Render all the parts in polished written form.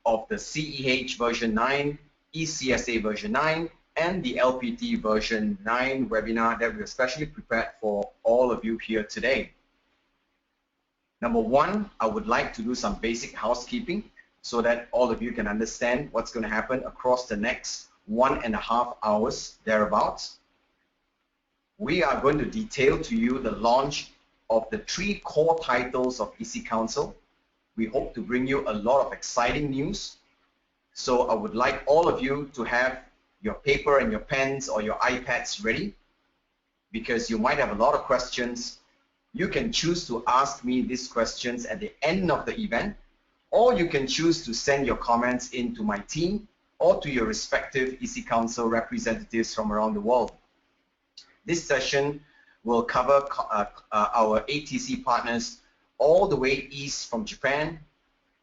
of the CEH version 9, ECSA version 9, and the LPT version 9 webinar that we especially prepared for all of you here today. Number one, I would like to do some basic housekeeping so that all of you can understand what's going to happen across the next 1.5 hours thereabouts. We are going to detail to you the launch of the 3 core titles of EC Council. We hope to bring you a lot of exciting news. So I would like all of you to have your paper and your pens or your iPads ready, because you might have a lot of questions. You can choose to ask me these questions at the end of the event, or you can choose to send your comments in to my team or to your respective EC Council representatives from around the world. This session will cover our ATC partners all the way east from Japan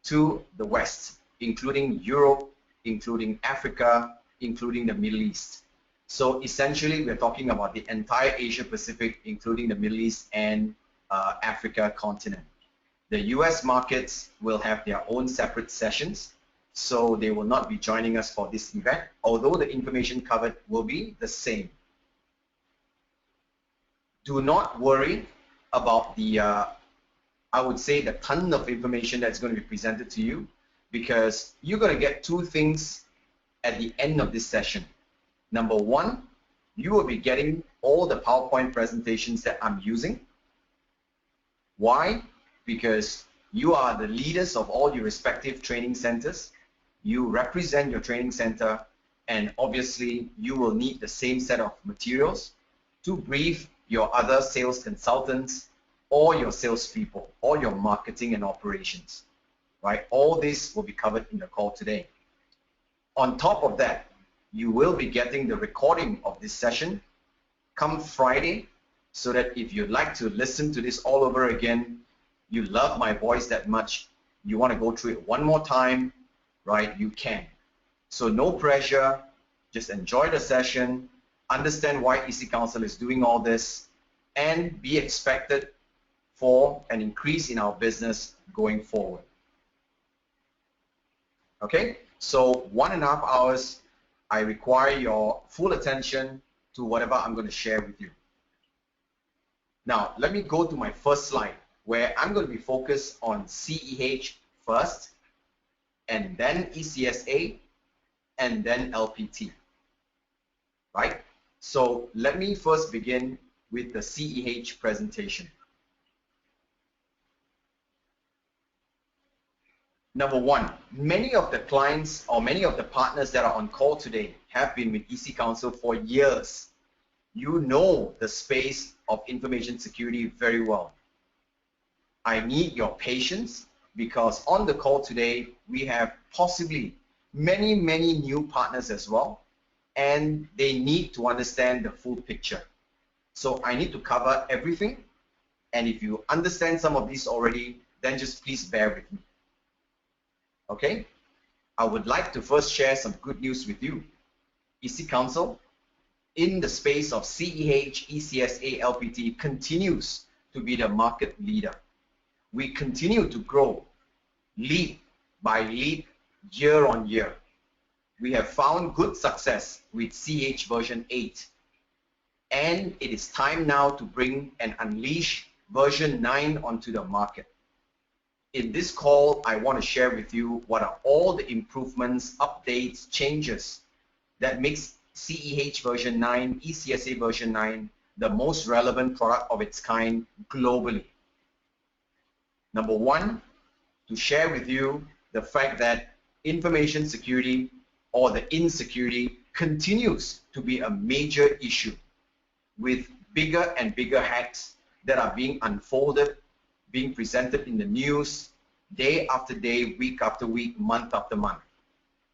to the west, including Europe, including Africa, including the Middle East. So essentially, we're talking about the entire Asia Pacific, including the Middle East and Africa continent. The US markets will have their own separate sessions, so they will not be joining us for this event, although the information covered will be the same. Do not worry about the, I would say, the ton of information that's going to be presented to you, because you're going to get 2 things at the end of this session. Number one, you will be getting all the PowerPoint presentations that I'm using. Why? Because you are the leaders of all your respective training centers. You represent your training center, and obviously you will need the same set of materials to brief your other sales consultants or your salespeople or your marketing and operations. Right? All this will be covered in the call today. On top of that, you will be getting the recording of this session come Friday, so that if you'd like to listen to this all over again, you love my voice that much, you want to go through it one more time, right? You can. So no pressure, just enjoy the session, understand why EC Council is doing all this, and be expected for an increase in our business going forward. Okay? So 1.5 hours, I require your full attention to whatever I'm going to share with you. Now, let me go to my first slide, where I'm going to be focused on CEH first, and then ECSA, and then LPT. Right? So let me first begin with the CEH presentation. Number one, many of the clients or many of the partners that are on call today have been with EC Council for years. You know the space of information security very well. I need your patience, because on the call today, we have possibly many new partners as well, and they need to understand the full picture. So I need to cover everything, and if you understand some of these already, then just please bear with me. Okay, I would like to first share some good news with you. EC Council, in the space of CEH, ECSA, LPT, continues to be the market leader. We continue to grow lead by lead, year on year. We have found good success with CEH version 8, and it is time now to bring and unleash version 9 onto the market. In this call, I want to share with you what are all the improvements, updates, changes that makes CEH version 9, ECSA version 9 the most relevant product of its kind globally. Number one, to share with you the fact that information security, or the insecurity, continues to be a major issue, with bigger and bigger hacks that are being unfolded, being presented in the news, day after day, week after week, month after month.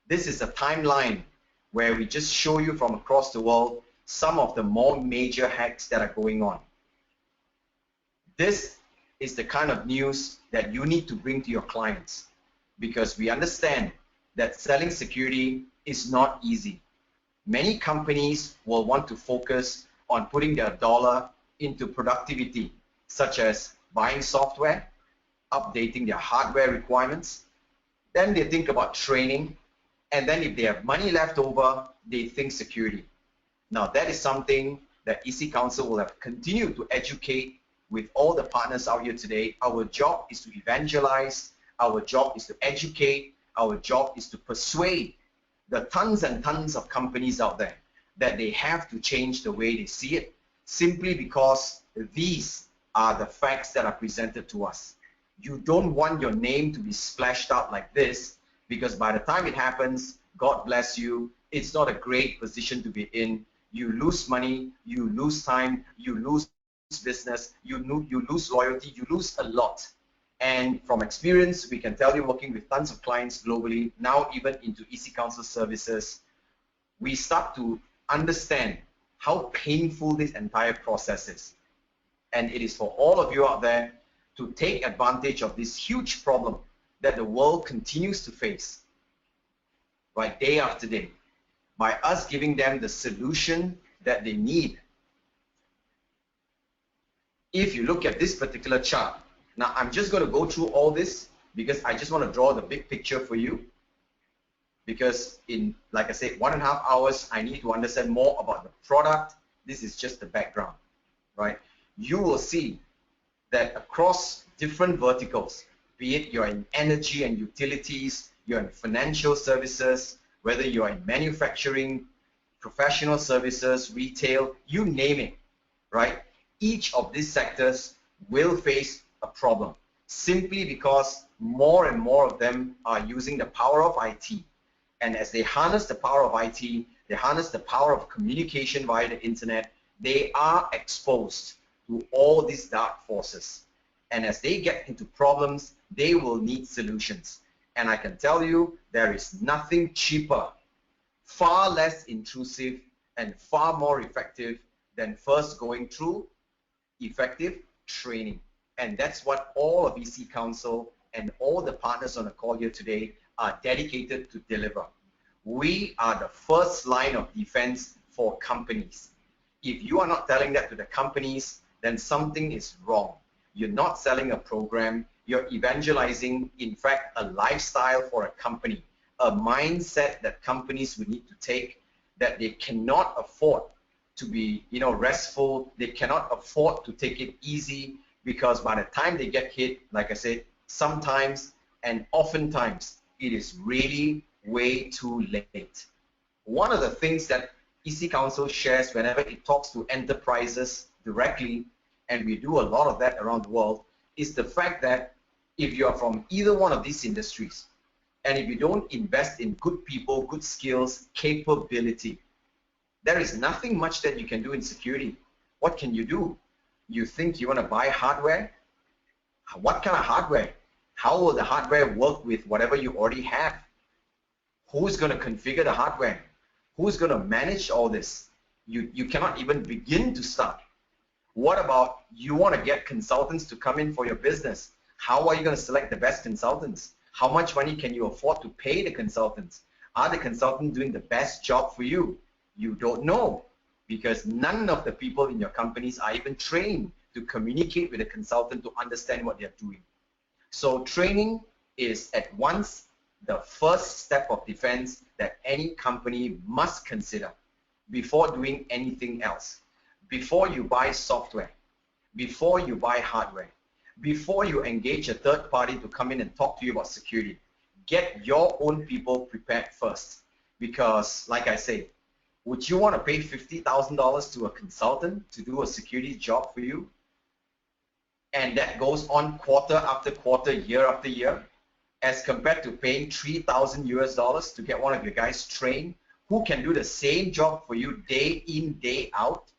This is a timeline where we just show you from across the world some of the more major hacks that are going on. This is the kind of news that you need to bring to your clients, because we understand that selling security is not easy. Many companies will want to focus on putting their dollar into productivity, such as buying software, updating their hardware requirements. then they think about training, and then if they have money left over, they think security. Now that is something that EC Council will have continued to educate with all the partners out here today. Our job is to evangelize, our job is to educate, our job is to persuade the tons and tons of companies out there that they have to change the way they see it, simply because these are the facts that are presented to us. You don't want your name to be splashed out like this, because by the time it happens, God bless you, it's not a great position to be in. You lose money, you lose time, you lose business, you lose loyalty, you lose a lot. And from experience, we can tell you, working with tons of clients globally, now even into EC Council services, we start to understand how painful this entire process is. And it is for all of you out there to take advantage of this huge problem that the world continues to face, right, day after day, by us giving them the solution that they need. If you look at this particular chart, now I'm just going to go through all this because I just want to draw the big picture for you, because in, like I said, 1.5 hours, I need to understand more about the product. This is just the background, right? You will see that across different verticals, be it you're in energy and utilities, you're in financial services, whether you're in manufacturing, professional services, retail, you name it, right? Each of these sectors will face a problem simply because more and more of them are using the power of IT. And as they harness the power of IT, they harness the power of communication via the internet, they are exposed to all these dark forces. And as they get into problems, they will need solutions. And I can tell you, there is nothing cheaper, far less intrusive, and far more effective than first going through effective training. And that's what all of EC Council and all the partners on the call here today are dedicated to deliver. We are the first line of defense for companies. If you are not telling that to the companies, then something is wrong. You're not selling a program, you're evangelizing, in fact, a lifestyle for a company, a mindset that companies would need to take, that they cannot afford to be, restful, they cannot afford to take it easy, because by the time they get hit, like I said, sometimes and oftentimes it is really way too late. One of the things that EC Council shares whenever it talks to enterprises directly, and we do a lot of that around the world, is the fact that if you are from either one of these industries, and if you don't invest in good people, good skills, capability, there is nothing much that you can do in security. What can you do? You think you want to buy hardware? What kind of hardware? How will the hardware work with whatever you already have? Who's going to configure the hardware? Who's going to manage all this? You cannot even begin to start. What about you want to get consultants to come in for your business? How are you going to select the best consultants? How much money can you afford to pay the consultants? Are the consultants doing the best job for you? You don't know, because none of the people in your companies are even trained to communicate with a consultant to understand what they're doing. So training is at once the first step of defense that any company must consider before doing anything else. Before you buy software, before you buy hardware, before you engage a third party to come in and talk to you about security, get your own people prepared first. Because, like I say, would you want to pay $50,000 to a consultant to do a security job for you? And that goes on quarter after quarter, year after year, as compared to paying $3,000 to get one of your guys trained, who can do the same job for you day in, day out,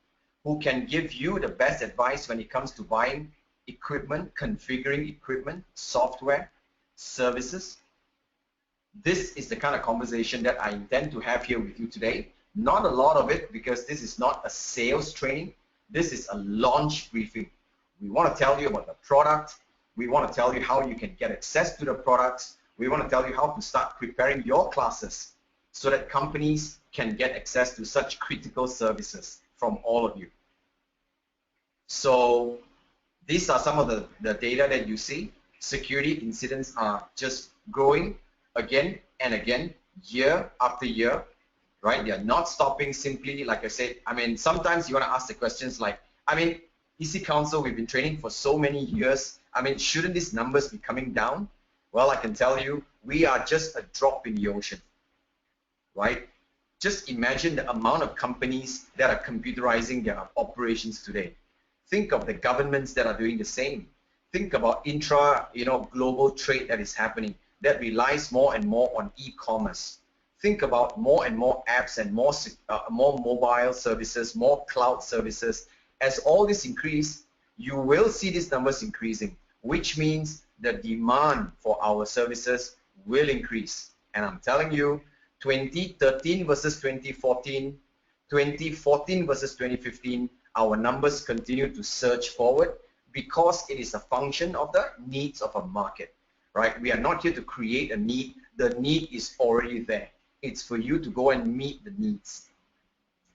who can give you the best advice when it comes to buying equipment, configuring equipment, software, services. This is the kind of conversation that I intend to have here with you today. Not a lot of it, because this is not a sales training. This is a launch briefing. We want to tell you about the product. We want to tell you how you can get access to the products. We want to tell you how to start preparing your classes so that companies can get access to such critical services from all of you. So these are some of the data that you see. Security incidents are just growing. again and again, year after year, right? They are not stopping simply, like I said. I mean, sometimes you want to ask the questions like, I mean, EC Council, we've been training for so many years. I mean, shouldn't these numbers be coming down? Well, I can tell you, we are just a drop in the ocean, right? Just imagine the amount of companies that are computerizing their operations today. Think of the governments that are doing the same. Think about global trade that is happening that relies more and more on e-commerce. Think about more and more apps and more mobile services, more cloud services. As all this increase, you will see these numbers increasing, which means the demand for our services will increase. And I'm telling you, 2013 versus 2014, 2014 versus 2015, our numbers continue to surge forward because it is a function of the needs of a market, right? We are not here to create a need. The need is already there. It's for you to go and meet the needs,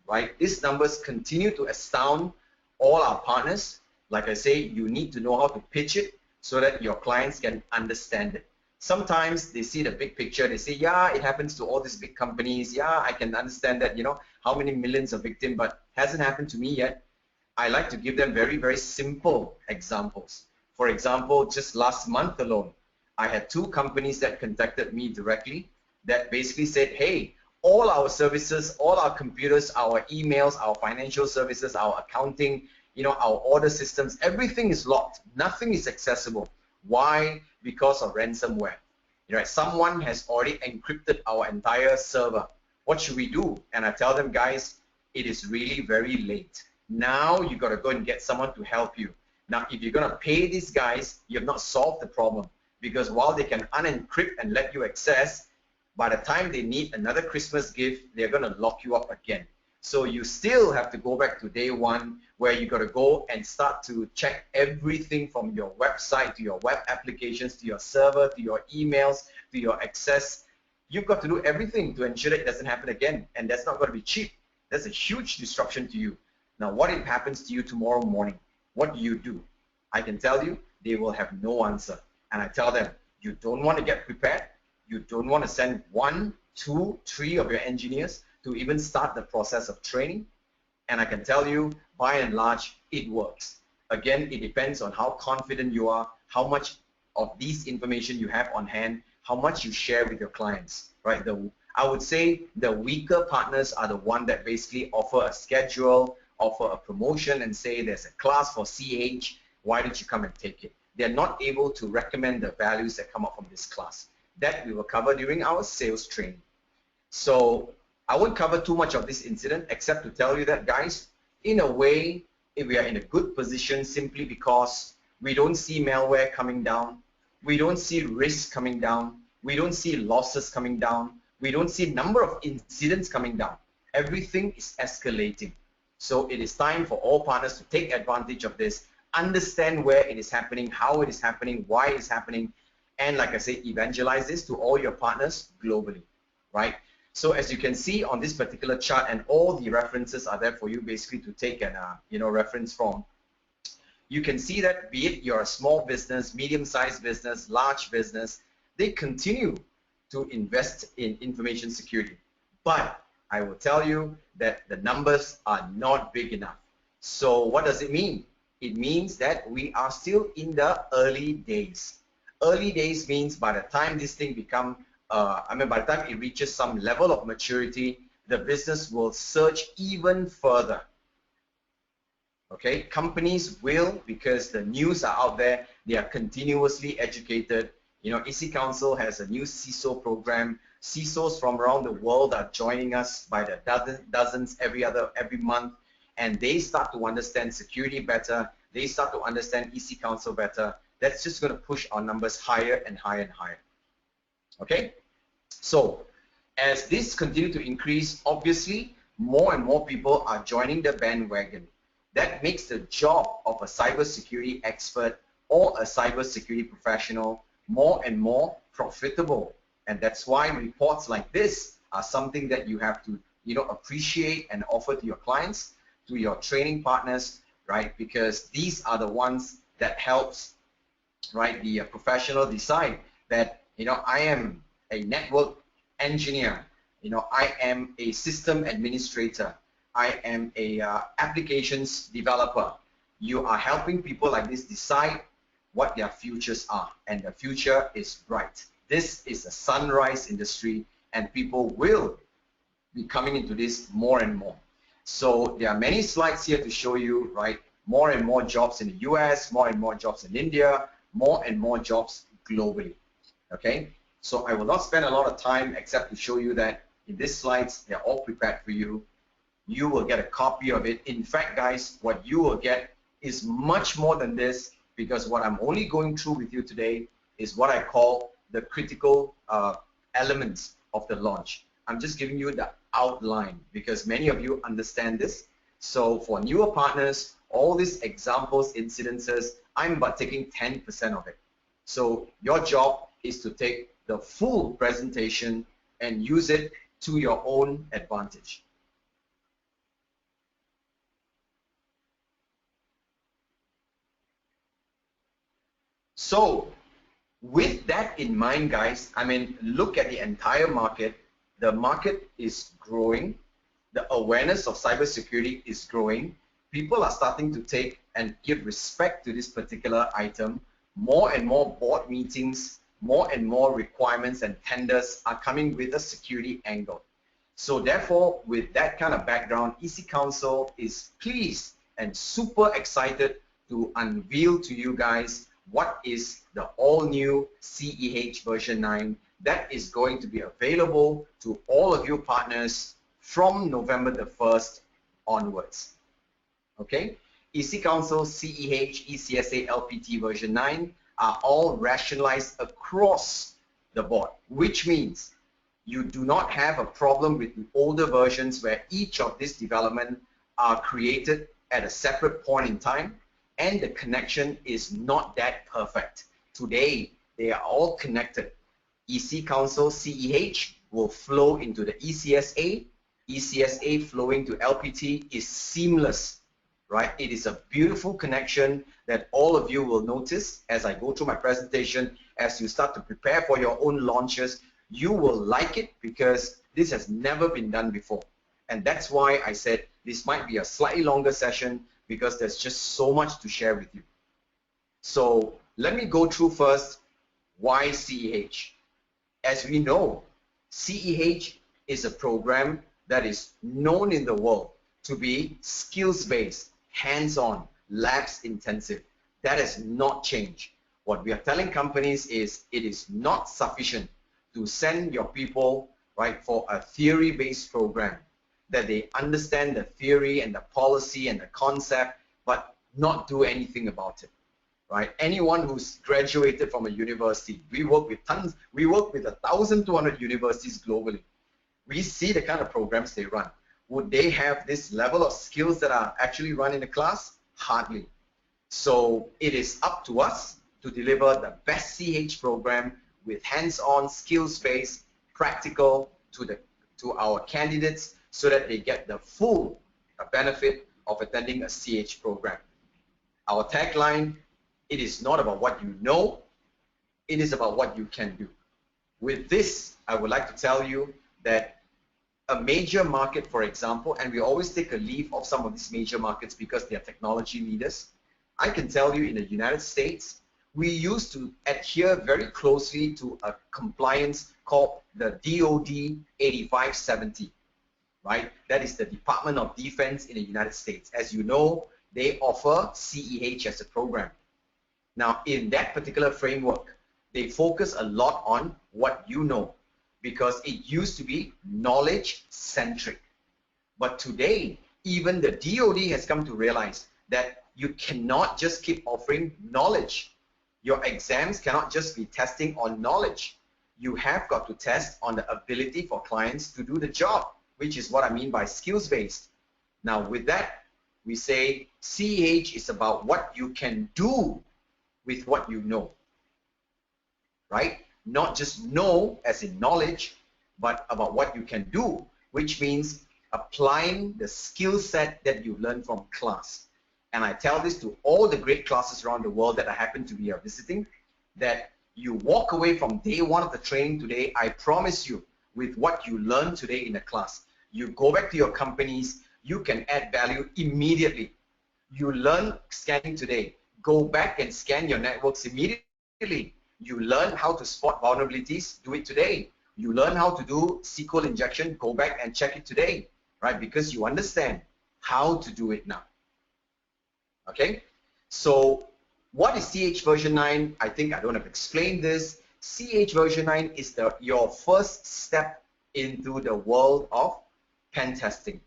right? These numbers continue to astound all our partners. Like I say, you need to know how to pitch it so that your clients can understand it. Sometimes they see the big picture. They say, yeah, it happens to all these big companies. Yeah, I can understand that, how many millions of victims, but hasn't happened to me yet. I like to give them very, very simple examples. For example, just last month alone, I had 2 companies that contacted me directly that basically said, hey, all our services, all our computers, our emails, our financial services, our accounting, our order systems, everything is locked. Nothing is accessible. Why? Because of ransomware. Right? Someone has already encrypted our entire server. What should we do? And I tell them, guys, it is really very late. Now you got to go and get someone to help you. Now, if you're going to pay these guys, you have not solved the problem, because while they can unencrypt and let you access, by the time they need another Christmas gift, they're going to lock you up again. So you still have to go back to day one, where you got to go and start to check everything from your website to your web applications to your server to your emails to your access. You've got to do everything to ensure that it doesn't happen again, and that's not going to be cheap. That's a huge disruption to you. Now, what if it happens to you tomorrow morning? What do? I can tell you, they will have no answer. And I tell them, you don't want to get prepared. You don't want to send 1, 2, 3 of your engineers to even start the process of training. And I can tell you, by and large, it works. Again, it depends on how confident you are, how much of this information you have on hand, how much you share with your clients, right? I would say the weaker partners are the one that basically offer a schedule, offer a promotion, and say there's a class for CH, why don't you come and take it? They're not able to recommend the values that come up from this class. That we will cover during our sales training. So I won't cover too much of this incident, except to tell you that, guys, in a way, if we are in a good position simply because we don't see malware coming down, we don't see risk coming down, we don't see losses coming down, we don't see number of incidents coming down. Everything is escalating. So it is time for all partners to take advantage of this, understand where it is happening, how it is happening, why it is happening, and like I say, evangelize this to all your partners globally, right? So as you can see on this particular chart, and all the references are there for you basically to take an reference from, you can see that be it you're a small business, medium-sized business, large business, they continue to invest in information security. But I will tell you that the numbers are not big enough. So what does it mean? It means that we are still in the early days. Early days means by the time this thing by the time it reaches some level of maturity, the business will surge even further. Okay, companies will, because the news are out there, they are continuously educated. EC Council has a new CISO program. CISOs from around the world are joining us by the dozens every month, and they start to understand security better. They start to understand EC Council better. That's just going to push our numbers higher and higher and higher. Okay, so as this continues to increase, obviously more and more people are joining the bandwagon. That makes the job of a cybersecurity expert or a cybersecurity professional more and more profitable. And that's why reports like this are something that you have to appreciate and offer to your clients, to your training partners, right? Because these are the ones that helps, right, the professional decide that I am a network engineer, I am a system administrator, I am a applications developer. You are helping people like this decide what their futures are, and the future is bright. This is a sunrise industry, and people will be coming into this more and more. So there are many slides here to show you, right? More and more jobs in the US, more and more jobs in India, more and more jobs globally. Okay? So I will not spend a lot of time except to show you that in these slides, they're all prepared for you. You will get a copy of it. In fact, guys, what you will get is much more than this, because what I'm only going through with you today is what I call the critical elements of the launch. I'm just giving you the outline because many of you understand this. So for newer partners, all these examples, incidences, I'm but taking 10% of it. So your job is to take the full presentation and use it to your own advantage. So with that in mind, guys, I mean, look at the entire market. The market is growing. The awareness of cybersecurity is growing. People are starting to take and give respect to this particular item. More and more board meetings, more and more requirements and tenders are coming with a security angle. So therefore, with that kind of background, EC Council is pleased and super excited to unveil to you guys what is the all-new CEH version 9 that is going to be available to all of you partners from November the 1st onwards. Okay? EC Council, CEH, ECSA, LPT version 9 are all rationalized across the board, which means you do not have a problem with the older versions where each of these development are created at a separate point in time and the connection is not that perfect. Today, they are all connected. EC Council CEH will flow into the ECSA. ECSA flowing to LPT is seamless, right? It is a beautiful connection that all of you will notice as I go through my presentation. As you start to prepare for your own launches, you will like it because this has never been done before. And that's why I said this might be a slightly longer session because there's just so much to share with you. So let me go through first why CEH. As we know, CEH is a program that is known in the world to be skills-based, hands-on, labs-intensive. That has not changed. What we are telling companies is it is not sufficient to send your people, right, for a theory-based program, that they understand the theory and the policy and the concept, but not do anything about it, right? Anyone who's graduated from a university, we work with tons, we work with 1,200 universities globally. We see the kind of programs they run. Would they have this level of skills that are actually run in the class? Hardly. So it is up to us to deliver the best CH program with hands-on, skills-based, practical to our candidates so that they get the full benefit of attending a CH program. Our tagline, it is not about what you know, it is about what you can do. With this, I would like to tell you that a major market, for example, and we always take a leave of some of these major markets because they are technology leaders. I can tell you in the United States, we used to adhere very closely to a compliance called the DoD 8570, right? That is the Department of Defense in the United States. As you know, they offer CEH as a program. Now, in that particular framework, they focus a lot on what you know, because it used to be knowledge-centric. But today, even the DoD has come to realize that you cannot just keep offering knowledge. Your exams cannot just be testing on knowledge. You have got to test on the ability for clients to do the job, which is what I mean by skills-based. Now, with that, we say CEH is about what you can do with what you know, right? Not just know as in knowledge, but about what you can do, which means applying the skill set that you learned from class. And I tell this to all the great classes around the world that I happen to be visiting, that You walk away from day one of the training today, I promise you, with what you learned today in the class, you go back to your companies, you can add value immediately. You learn scanning today, go back and scan your networks immediately. You learn how to spot vulnerabilities, do it today. You learn how to do SQL injection, go back and check it today, right? Because you understand how to do it now. Okay? So what is CEHv9? I think I don't have to explain this. CEHv9 is your first step into the world of pen testing,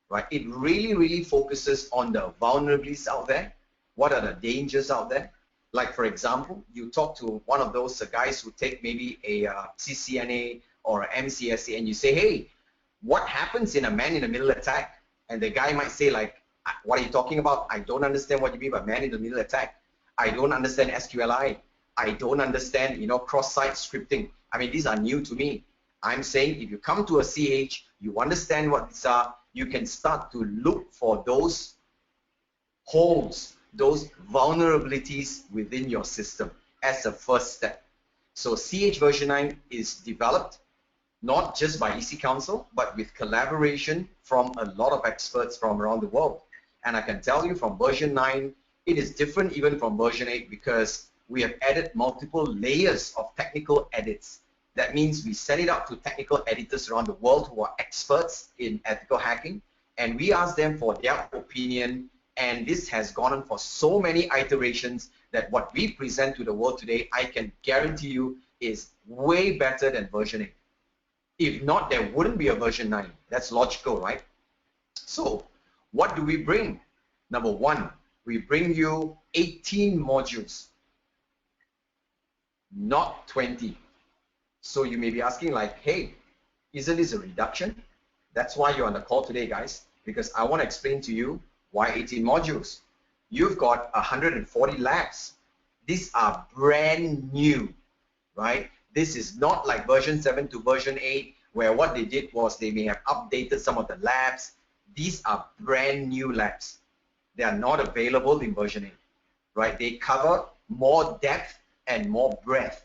right? It really focuses on the vulnerabilities out there. What are the dangers out there? Like, for example, you talk to one of those guys who take maybe a CCNA or a MCSA, and you say, hey, what happens in a man-in-the-middle attack? And the guy might say, like, what are you talking about? I don't understand what you mean by man-in-the-middle attack. I don't understand SQLI. I don't understand, cross-site scripting. I mean, these are new to me. I'm saying if you come to a CH, you understand what these are, you can start to look for those holes, those vulnerabilities within your system as a first step. So CEHv9 is developed not just by EC Council, but with collaboration from a lot of experts from around the world. And I can tell you from version 9, it is different even from version 8 because we have added multiple layers of technical edits. That means we send it out to technical editors around the world who are experts in ethical hacking, and we ask them for their opinion, and this has gone on for so many iterations that what we present to the world today, I can guarantee you, is way better than version 8. If not, there wouldn't be a version 9. That's logical, right? So, what do we bring? Number one, we bring you 18 modules, not 20. So you may be asking like, hey, isn't this a reduction? That's why you're on the call today, guys, because I want to explain to you why 18 modules. You've got 140 labs. These are brand new, right? This is not like version 7 to version 8, where what they did was they may have updated some of the labs. These are brand new labs. They are not available in version 8, right? They cover more depth and more breadth.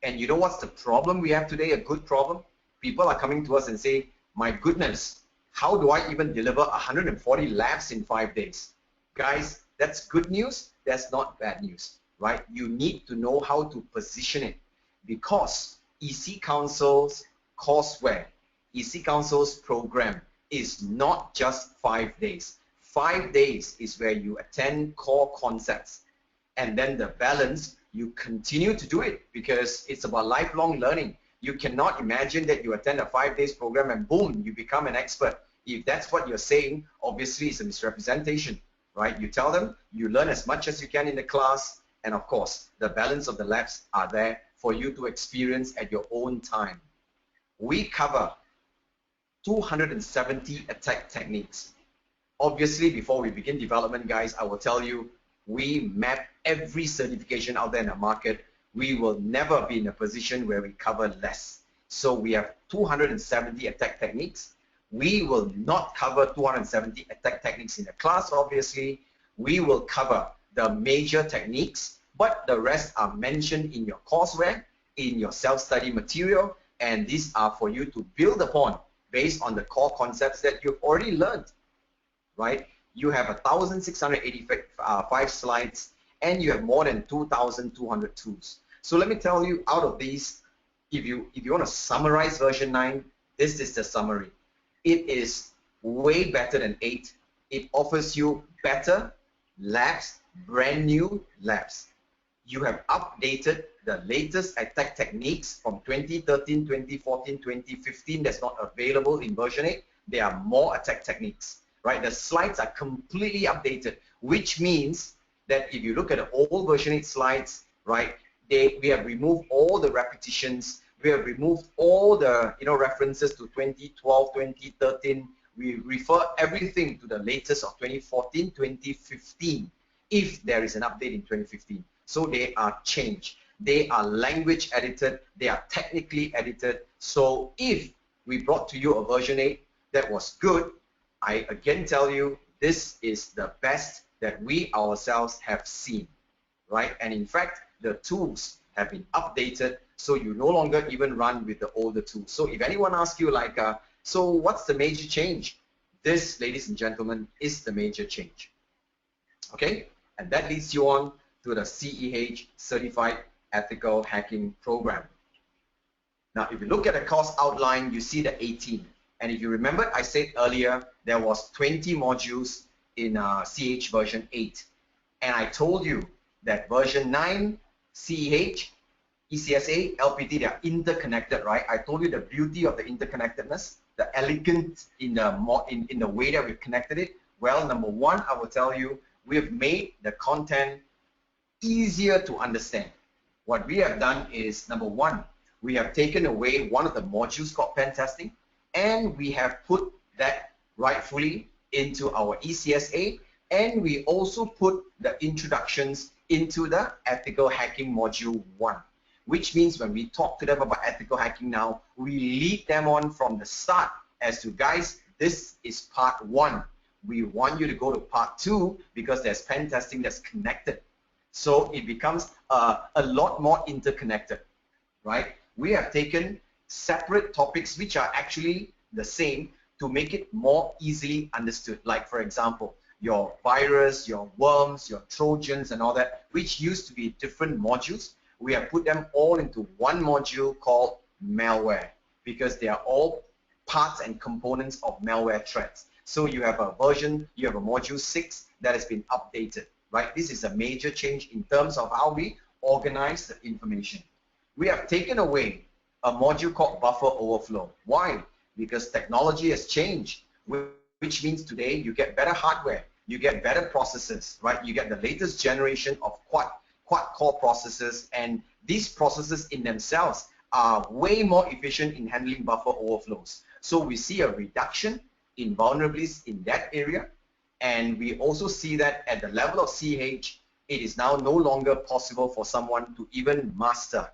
And you know what's the problem we have today, a good problem? People are coming to us and say, my goodness, how do I even deliver 140 labs in 5 days? Guys, that's good news, that's not bad news, right? You need to know how to position it because EC Council's courseware, EC Council's program is not just 5 days. 5 days is where you attend core concepts, and then the balance, you continue to do it because it's about lifelong learning. You cannot imagine that you attend a 5 days program and boom, you become an expert. If that's what you're saying, obviously it's a misrepresentation, right? You tell them you learn as much as you can in the class, and of course, the balance of the labs are there for you to experience at your own time. We cover 270 attack techniques. Obviously, before we begin development, guys, I will tell you, we map every certification out there in the market. We will never be in a position where we cover less. So we have 270 attack techniques. We will not cover 270 attack techniques in the class, obviously. We will cover the major techniques, but the rest are mentioned in your courseware, in your self-study material, and these are for you to build upon based on the core concepts that you've already learned, right? You have 1,685 slides, and you have more than 2,200 tools. So let me tell you, out of these, if you want to summarize version 9, this is the summary. It is way better than 8. It offers you better labs, brand new labs. You have updated the latest attack techniques from 2013, 2014, 2015 that's not available in version 8. There are more attack techniques, right? The slides are completely updated, which means that if you look at the old version 8 slides, right, we have removed all the repetitions. We have removed all the references to 2012, 2013. We refer everything to the latest of 2014, 2015, if there is an update in 2015. So they are changed. They are language edited. They are technically edited. So if we brought to you a version 8 that was good, I again tell you, this is the best that we ourselves have seen, right? And in fact, the tools have been updated, so you no longer even run with the older tools. So if anyone asks you like, so what's the major change? This, ladies and gentlemen, is the major change. Okay, and that leads you on to the CEH Certified Ethical Hacking Program. Now, if you look at the course outline, you see the 18. And if you remember, I said earlier, there was 20 modules in CEH version 8. And I told you that version 9, CEH, ECSA, LPT, they are interconnected, right? I told you the beauty of the interconnectedness, the elegance in the way that we've connected it. Well, number one, I will tell you, we have made the content easier to understand. What we have done is, number one, we have taken away one of the modules called pen testing, and we have put that rightfully into our ECSA, and we also put the introductions into the ethical hacking module 1, which means when we talk to them about ethical hacking now, we lead them on from the start as to, guys, this is part 1. We want you to go to part 2 because there's pen testing that's connected. So it becomes a lot more interconnected, right? We have taken separate topics which are actually the same to make it more easily understood. Like, for example, your virus, your worms, your Trojans and all that, which used to be different modules, we have put them all into one module called malware, because they are all parts and components of malware threats. So you have a version, you have a module 6 that has been updated, right? This is a major change in terms of how we organize the information. We have taken away a module called buffer overflow. Why? Because technology has changed, which means today you get better hardware, you get better processors, right? You get the latest generation of quad-core processors, and these processors in themselves are way more efficient in handling buffer overflows. So we see a reduction in vulnerabilities in that area, and we also see that at the level of CEH, it is now no longer possible for someone to even master,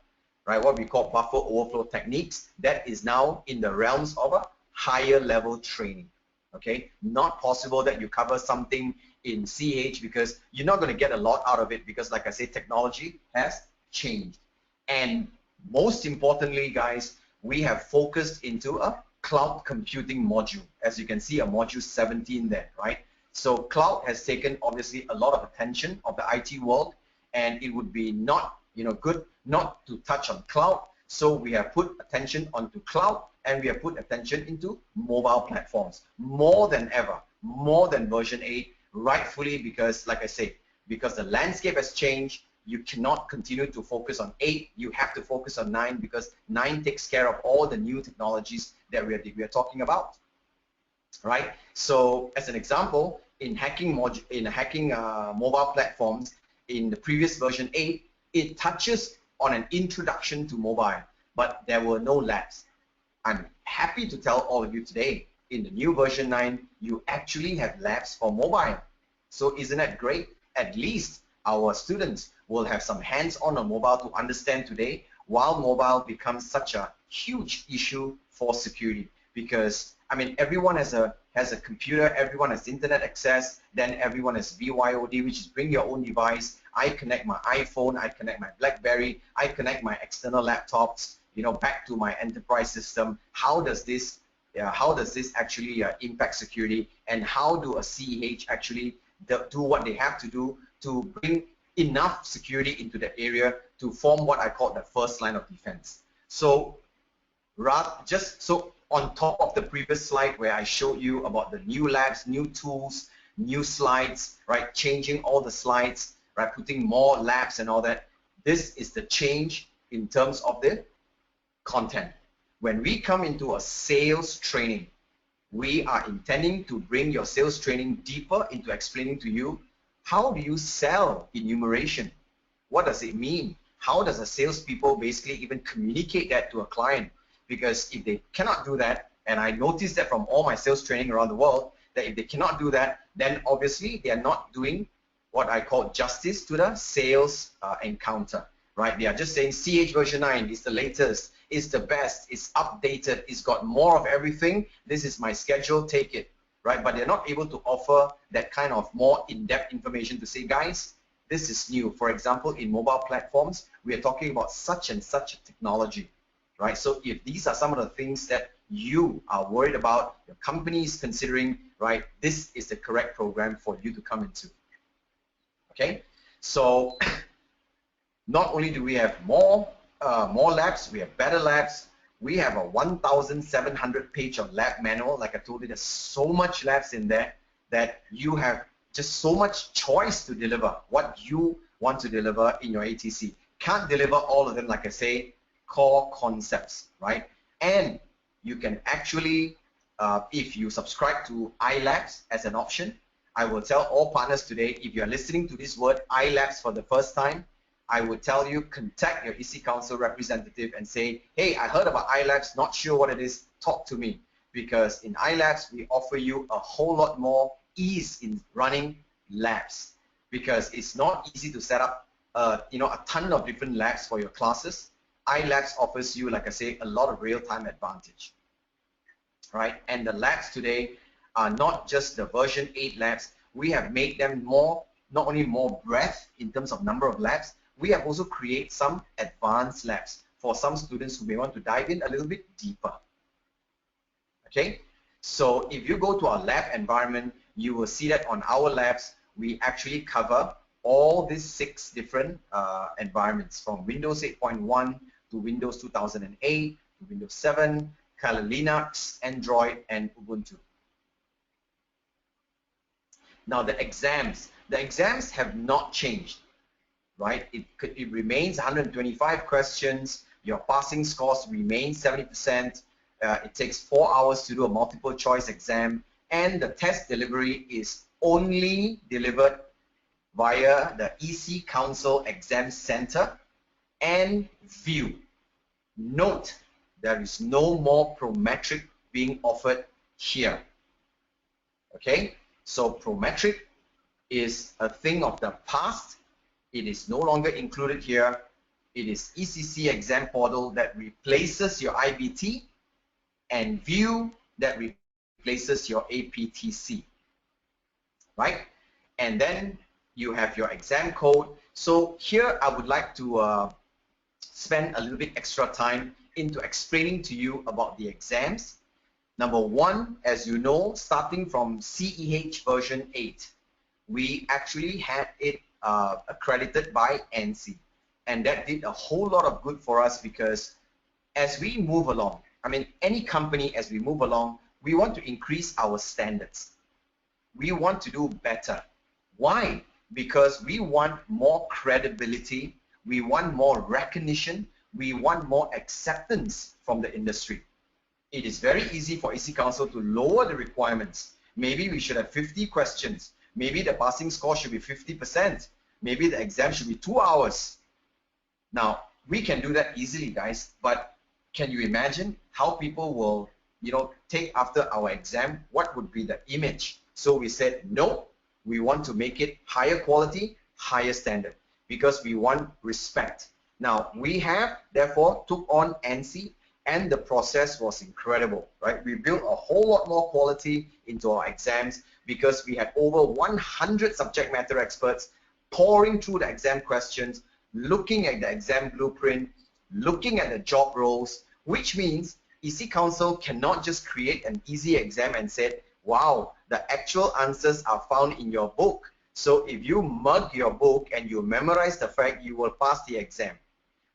right, what we call buffer overflow techniques. That is now in the realms of a higher level training. Okay, not possible that you cover something in CEH because you're not going to get a lot out of it, because like I said, technology has changed. And most importantly, guys, we have focused into a cloud computing module. As you can see, a module 17 there, right? So cloud has taken obviously a lot of attention of the IT world, and it would be not, good not to touch on cloud. So we have put attention onto cloud, and we have put attention into mobile platforms more than ever, more than version 8, rightfully, because like I say, because the landscape has changed. You cannot continue to focus on 8. You have to focus on 9, because 9 takes care of all the new technologies that we are talking about, right? So as an example, in hacking mobile platforms, in the previous version 8, it touches on an introduction to mobile, but there were no labs. I'm happy to tell all of you today, in the new version 9, you actually have labs for mobile. So isn't that great? At least our students will have some hands-on mobile to understand today, while mobile becomes such a huge issue for security. Because I mean, everyone has a computer, everyone has internet access, then everyone has BYOD, which is bring your own device. I connect my iPhone, I connect my BlackBerry, I connect my external laptops, back to my enterprise system. How does this actually impact security, and how do a CEH actually do what they have to do to bring enough security into the area to form what I call the first line of defense? So on top of the previous slide where I showed you about the new labs, new tools, new slides, right, changing all the slides, right, putting more labs and all that, this is the change in terms of the content. When we come into a sales training, we are intending to bring your sales training deeper into explaining to you, how do you sell enumeration? What does it mean? How does a salespeople basically even communicate that to a client? Because if they cannot do that, and I noticed that from all my sales training around the world, that if they cannot do that, then obviously they are not doing what I call justice to the sales encounter, right? They are just saying CEH version 9 is the latest, it's the best, it's updated, it's got more of everything, this is my schedule, take it, right? But they're not able to offer that kind of more in-depth information to say, guys, this is new. For example, in mobile platforms, we are talking about such and such a technology, right? So if these are some of the things that you are worried about, your company is considering, right, this is the correct program for you to come into. Okay, so not only do we have more labs, we have better labs. We have a 1,700 page of lab manual. Like I told you, there's so much labs in there that you have just so much choice to deliver what you want to deliver in your ATC. Can't deliver all of them, like I say, core concepts, right? And you can actually, if you subscribe to iLabs as an option, I will tell all partners today, if you're listening to this word iLabs for the first time, I would tell you, contact your EC Council representative and say, hey, I heard about iLabs, not sure what it is, talk to me. Because in iLabs, we offer you a whole lot more ease in running labs. Because it's not easy to set up a ton of different labs for your classes. iLabs offers you, like I say, a lot of real-time advantage. Right? And the labs today are not just the version 8 labs. We have made them more, not only more breadth in terms of number of labs, we have also created some advanced labs for some students who may want to dive in a little bit deeper. Okay, so if you go to our lab environment, you will see that on our labs, we actually cover all these 6 different environments, from Windows 8.1 to Windows 2008 to Windows 7, Kali Linux, Android, and Ubuntu. Now the exams have not changed. Right? It remains 125 questions. Your passing scores remain 70%. It takes 4 hours to do a multiple choice exam, and the test delivery is only delivered via the EC Council Exam Center and View. Note, there is no more Prometric being offered here. Okay, so Prometric is a thing of the past. It is no longer included here. It is ECC exam portal that replaces your IBT, and View that replaces your APTC, right? And then you have your exam code. So here I would like to spend a little bit extra time into explaining to you about the exams. Number 1, as you know, starting from CEH version 8, we actually had it accredited by NC, and that did a whole lot of good for us, because as we move along, I mean, any company, as we move along, we want to increase our standards. We want to do better. Why? Because we want more credibility, we want more recognition, we want more acceptance from the industry. It is very easy for EC Council to lower the requirements. Maybe we should have 50 questions. Maybe the passing score should be 50%. Maybe the exam should be 2 hours. Now, we can do that easily, guys, but can you imagine how people will, take after our exam? What would be the image? So we said, no, we want to make it higher quality, higher standard, because we want respect. Now, we have, therefore, took on NC, and the process was incredible, right? We built a whole lot more quality into our exams, because we had over 100 subject matter experts pouring through the exam questions, looking at the exam blueprint, looking at the job roles, which means EC Council cannot just create an easy exam and say, wow, the actual answers are found in your book. So if you mug your book and you memorize the fact, you will pass the exam,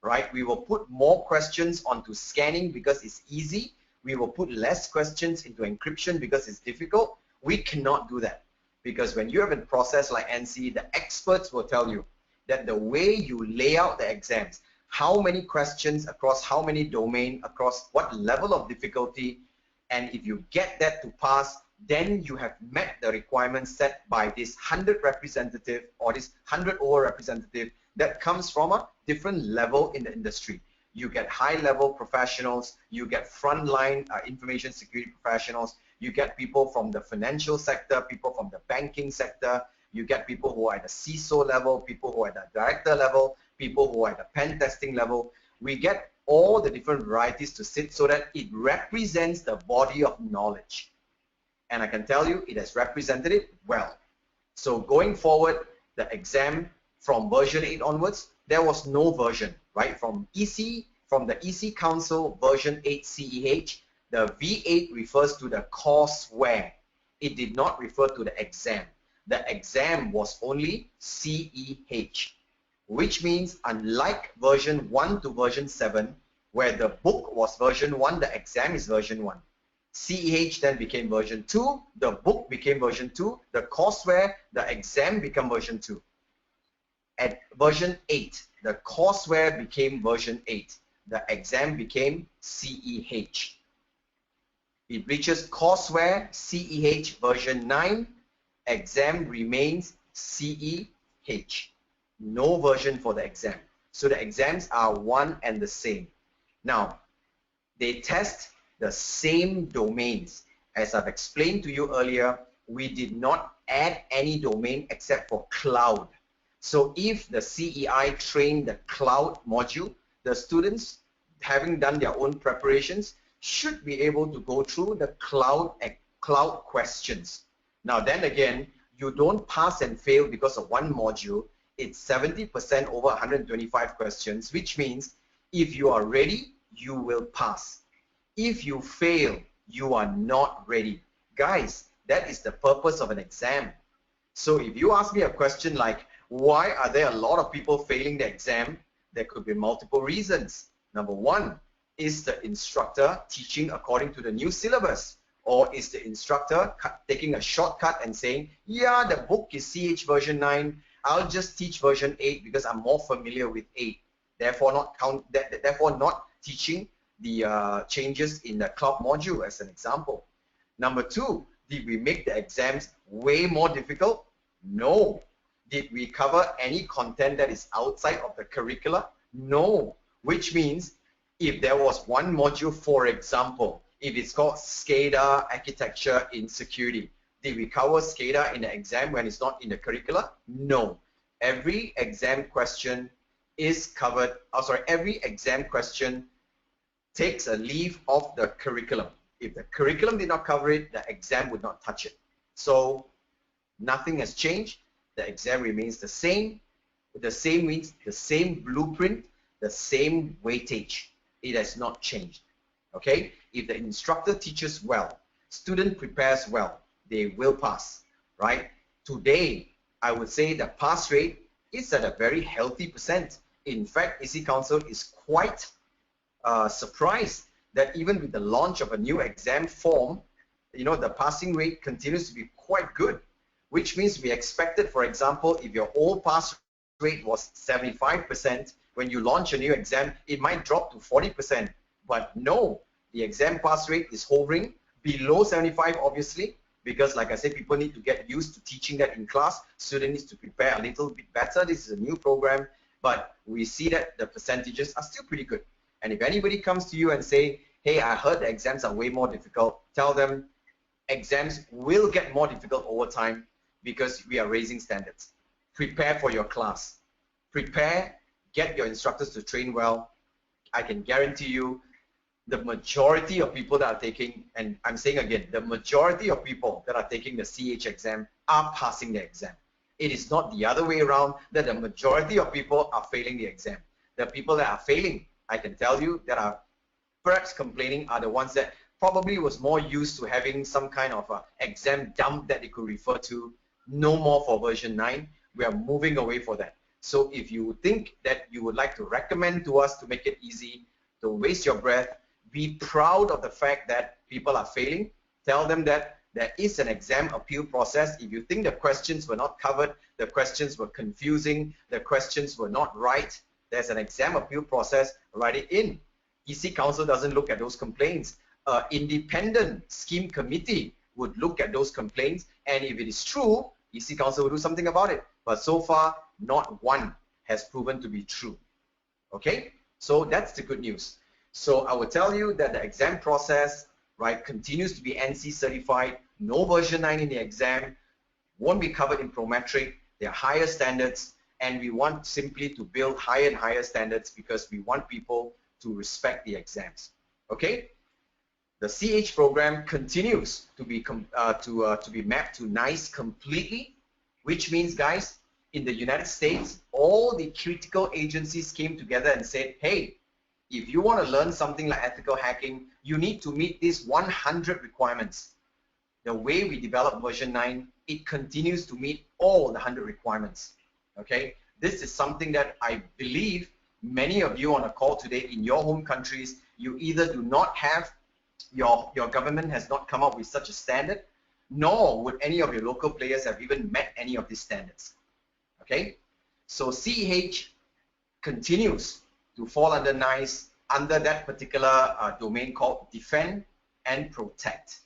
right? We will put more questions onto scanning because it's easy. We will put less questions into encryption because it's difficult. We cannot do that, because when you have a process like NC, the experts will tell you that the way you lay out the exams, how many questions across how many domain, across what level of difficulty, and if you get that to pass, then you have met the requirements set by this 100 representative or this 100 over representative that comes from a different level in the industry. You get high-level professionals, you get frontline information security professionals, you get people from the financial sector, people from the banking sector, you get people who are at the CISO level, people who are at the director level, people who are at the pen testing level. We get all the different varieties to sit so that it represents the body of knowledge. And I can tell you, it has represented it well. So going forward, the exam from version 8 onwards there was no version, right? From the EC Council version 8 CEH, the V8 refers to the courseware. It did not refer to the exam. The exam was only CEH, which means unlike version 1 to version 7, where the book was version 1, the exam is version 1. CEH then became version 2, the book became version 2, the courseware, the exam became version 2. At version 8, the courseware became version 8. The exam became CEH. It reaches courseware CEH version 9. Exam remains CEH. No version for the exam. So the exams are one and the same. Now, they test the same domains. As I've explained to you earlier, we did not add any domain except for cloud. So if the CEI trained the cloud module, the students, having done their own preparations, should be able to go through the cloud questions. Now then again, you don't pass and fail because of one module. It's 70% over 125 questions, which means if you are ready, you will pass. If you fail, you are not ready. Guys, that is the purpose of an exam. So if you ask me a question like, why are there a lot of people failing the exam? There could be multiple reasons. Number one, is the instructor teaching according to the new syllabus? Or is the instructor taking a shortcut and saying, yeah, the book is CH version 9, I'll just teach version 8 because I'm more familiar with 8. Therefore not teaching the changes in the cloud module as an example. Number two, did we make the exams way more difficult? No. Did we cover any content that is outside of the curricula? No. Which means if there was one module, for example, if it's called SCADA architecture in security, did we cover SCADA in the exam when it's not in the curricula? No. Every exam question is covered, every exam question takes a leave of the curriculum. If the curriculum did not cover it, the exam would not touch it. So nothing has changed. The exam remains the same. The same means the same blueprint, the same weightage. It has not changed. Okay? If the instructor teaches well, student prepares well, they will pass, right? Today, I would say the pass rate is at a very healthy percent. In fact, EC Council is quite surprised that even with the launch of a new exam form, the passing rate continues to be quite good, which means we expected, for example, if your old pass rate was 75%, when you launch a new exam, it might drop to 40%. But no, the exam pass rate is hovering below 75, obviously, because like I said, people need to get used to teaching that in class. Students need to prepare a little bit better. This is a new program, but we see that the percentages are still pretty good. And if anybody comes to you and say, hey, I heard the exams are way more difficult, tell them exams will get more difficult over time because we are raising standards. Prepare for your class. Prepare, get your instructors to train well. I can guarantee you the majority of people that are taking, and I'm saying again, the majority of people that are taking the CH exam are passing the exam. It is not the other way around that the majority of people are failing the exam. The people that are failing, I can tell you, that are perhaps complaining are the ones that probably was more used to having some kind of exam dump that they could refer to. No more for version 9. We are moving away for that. So if you think that you would like to recommend to us to make it easy, don't waste your breath, be proud of the fact that people are failing, tell them that there is an exam appeal process. If you think the questions were not covered, the questions were confusing, the questions were not right, there's an exam appeal process, write it in. EC Council doesn't look at those complaints. Independent scheme committee would look at those complaints, and if it is true, EC Council will do something about it. But so far, not one has proven to be true. Okay, so that's the good news. So I will tell you that the exam process, right, continues to be NC certified. No version 9 in the exam, won't be covered in Prometric. There are higher standards, and we want simply to build higher and higher standards because we want people to respect the exams. Okay, the CH program continues to be mapped to NICE completely, which means, guys, in the United States, all the critical agencies came together and said, hey, if you want to learn something like ethical hacking, you need to meet these 100 requirements. The way we develop version 9, it continues to meet all the 100 requirements. Okay, this is something that I believe many of you on a call today in your home countries, you either do not have, your government has not come up with such a standard, nor would any of your local players have even met any of these standards. Okay, so CEH continues to fall under NICE under that particular domain called defend and protect.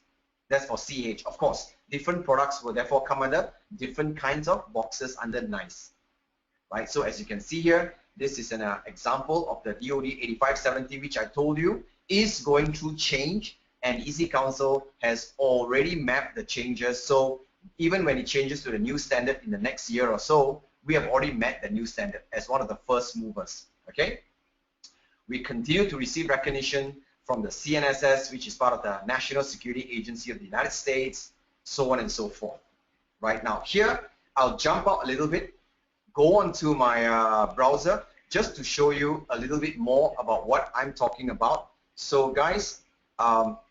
That's for CEH. Of course, different products will therefore come under different kinds of boxes under NICE. Right? So as you can see here, this is an example of the DoD 8570, which I told you is going through change, and EC Council has already mapped the changes. So even when it changes to the new standard in the next year or so, we have already met the new standard as one of the first movers. Okay? We continue to receive recognition from the CNSS, which is part of the National Security Agency of the United States, so on and so forth. Right now, here, I'll jump out a little bit, go onto my browser, just to show you a little bit more about what I'm talking about. So guys,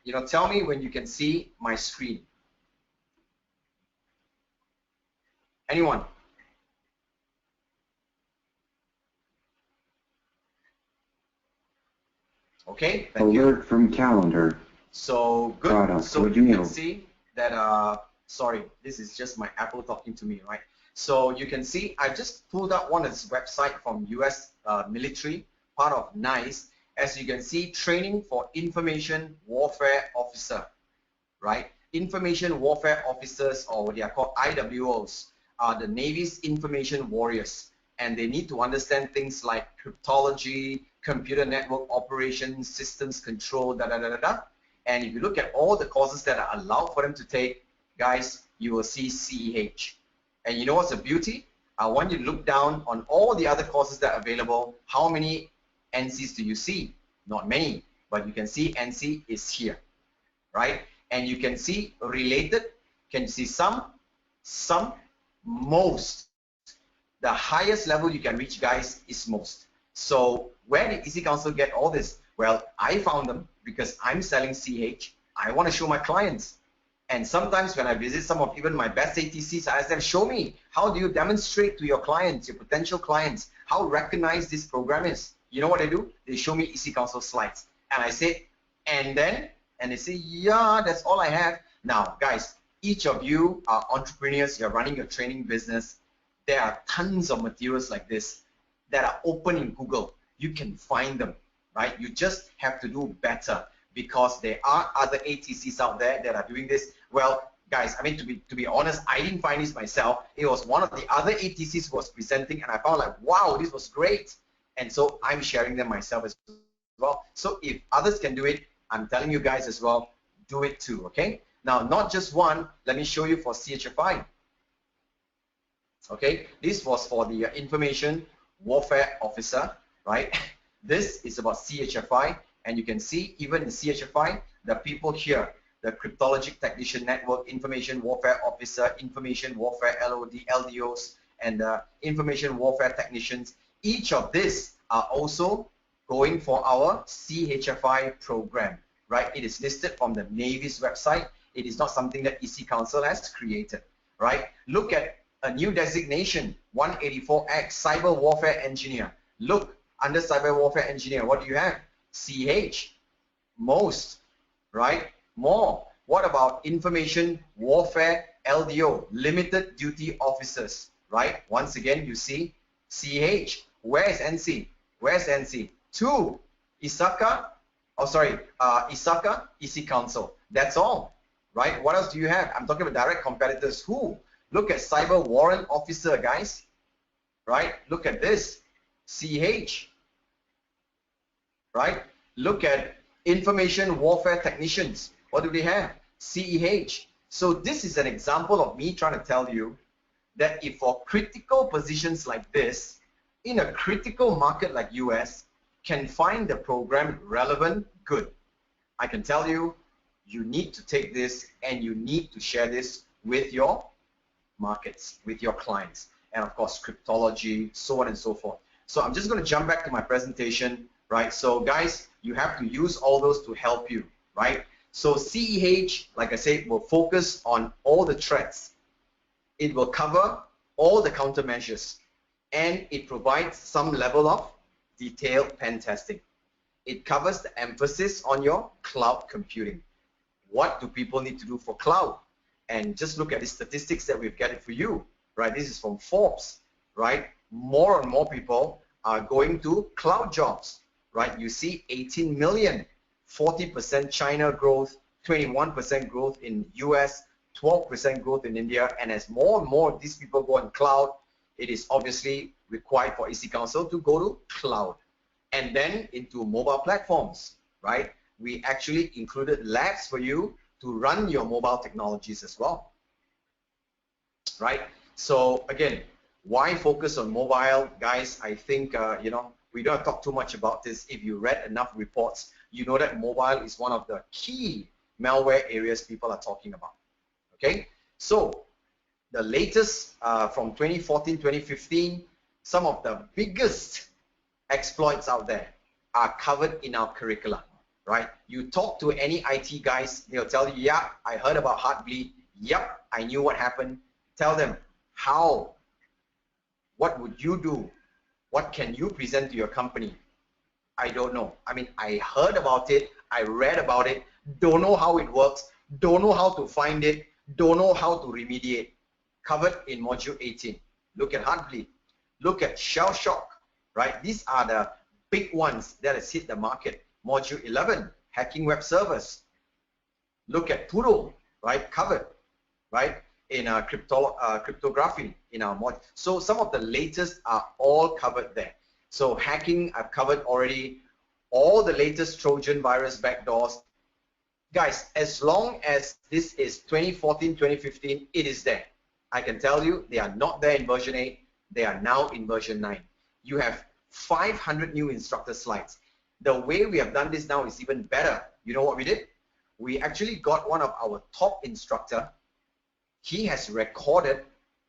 you know, tell me when you can see my screen. Anyone? Okay, thank you. Alert from calendar. So good. Product So review. you can see that, sorry, this is just my Apple talking to me, right? So you can see I just pulled up one of this website from US military, part of NICE. As you can see, training for information warfare officer, right? Information warfare officers, or what they are called IWOs, are the Navy's information warriors, and they need to understand things like cryptology, computer network operations, systems control, And if you look at all the courses that are allowed for them to take, guys, you will see CEH. And you know what's the beauty? I want you to look down on all the other courses that are available. How many NCs do you see? Not many, but you can see NC is here, right? And you can see related, can you see some, most. The highest level you can reach, guys, is most. So where did EC Council get all this? Well, I found them because I'm selling CEH. I want to show my clients. And sometimes when I visit some of even my best ATCs, I ask them, show me, how do you demonstrate to your clients, your potential clients, how recognized this program is? You know what they do? They show me EC Council slides. And I say, and then? And they say, yeah, that's all I have. Now, guys, each of you are entrepreneurs, you're running your training business. There are tons of materials like this that are open in Google. You can find them, right? You just have to do better, because there are other ATCs out there that are doing this. Well, guys, I mean, to be honest, I didn't find this myself. It was one of the other ATCs who was presenting, and I found like, wow, this was great. And so I'm sharing them myself as well. So if others can do it, I'm telling you guys as well, do it too, okay? Now, not just one, let me show you for CEHv9. Okay, this was for the information warfare officer, right? This is about CEHv9, and you can see even in CEHv9, the people here, the cryptologic technician network, information warfare officer, information warfare LOD, LDOs, and the information warfare technicians, each of these are also going for our CEHv9 program, right? It is listed from the Navy's website. It is not something that EC Council has created, right? Look at a new designation, 184X, Cyber Warfare Engineer. Look, under Cyber Warfare Engineer, what do you have? CH, most, right? More. What about Information Warfare LDO, Limited Duty Officers, right? Once again, you see CH. Where is NC? Where's NC? 2, ISACA, oh sorry, ISACA, EC Council. That's all, right? What else do you have? I'm talking about direct competitors. Who? Look at Cyber Warrant Officer, guys, right? Look at this, CH, right? Look at Information Warfare Technicians. What do they have? CEH. So this is an example of me trying to tell you that if for critical positions like this, in a critical market like US, can find the program relevant, good. I can tell you, you need to take this and you need to share this with your markets, with your clients. and of course cryptology, so on and so forth. So I'm just going to jump back to my presentation, right? So guys, you have to use all those to help you, right? So CEH, like I said, will focus on all the threats. It will cover all the countermeasures, and it provides some level of detailed pen testing. It covers the emphasis on your cloud computing. What do people need to do for cloud? And just look at the statistics that we've gathered for you, right? This is from Forbes, right? More and more people are going to cloud jobs, right? You see 18 million, 40% China growth, 21% growth in US, 12% growth in India, and as more and more of these people go on cloud, it is obviously required for EC Council to go to cloud and then into mobile platforms, right? We actually included labs for you to run your mobile technologies as well, right? So again, why focus on mobile, guys? I think you know, we don't talk too much about this. If you read enough reports, you know that mobile is one of the key malware areas people are talking about. Okay, so the latest from 2014, 2015, some of the biggest exploits out there are covered in our curricula, right? You talk to any IT guys, they'll tell you, yeah, I heard about Heartbleed. Yep, I knew what happened. Tell them how, what would you do? What can you present to your company? I don't know. I mean, I heard about it, I read about it, don't know how it works, don't know how to find it, don't know how to remediate. Covered in module 18. Look at Heartbleed. Look at Shell Shock, right? These are the big ones that has hit the market. Module 11, hacking web servers. Look at Poodle, right? Covered, right? In cryptography in our mod. So some of the latest are all covered there. So hacking, I've covered already. All the latest Trojan virus backdoors. Guys, as long as this is 2014, 2015, it is there. I can tell you they are not there in version 8. They are now in version 9. You have 500 new instructor slides. The way we have done this now is even better. You know what we did? We actually got one of our top instructor. He has recorded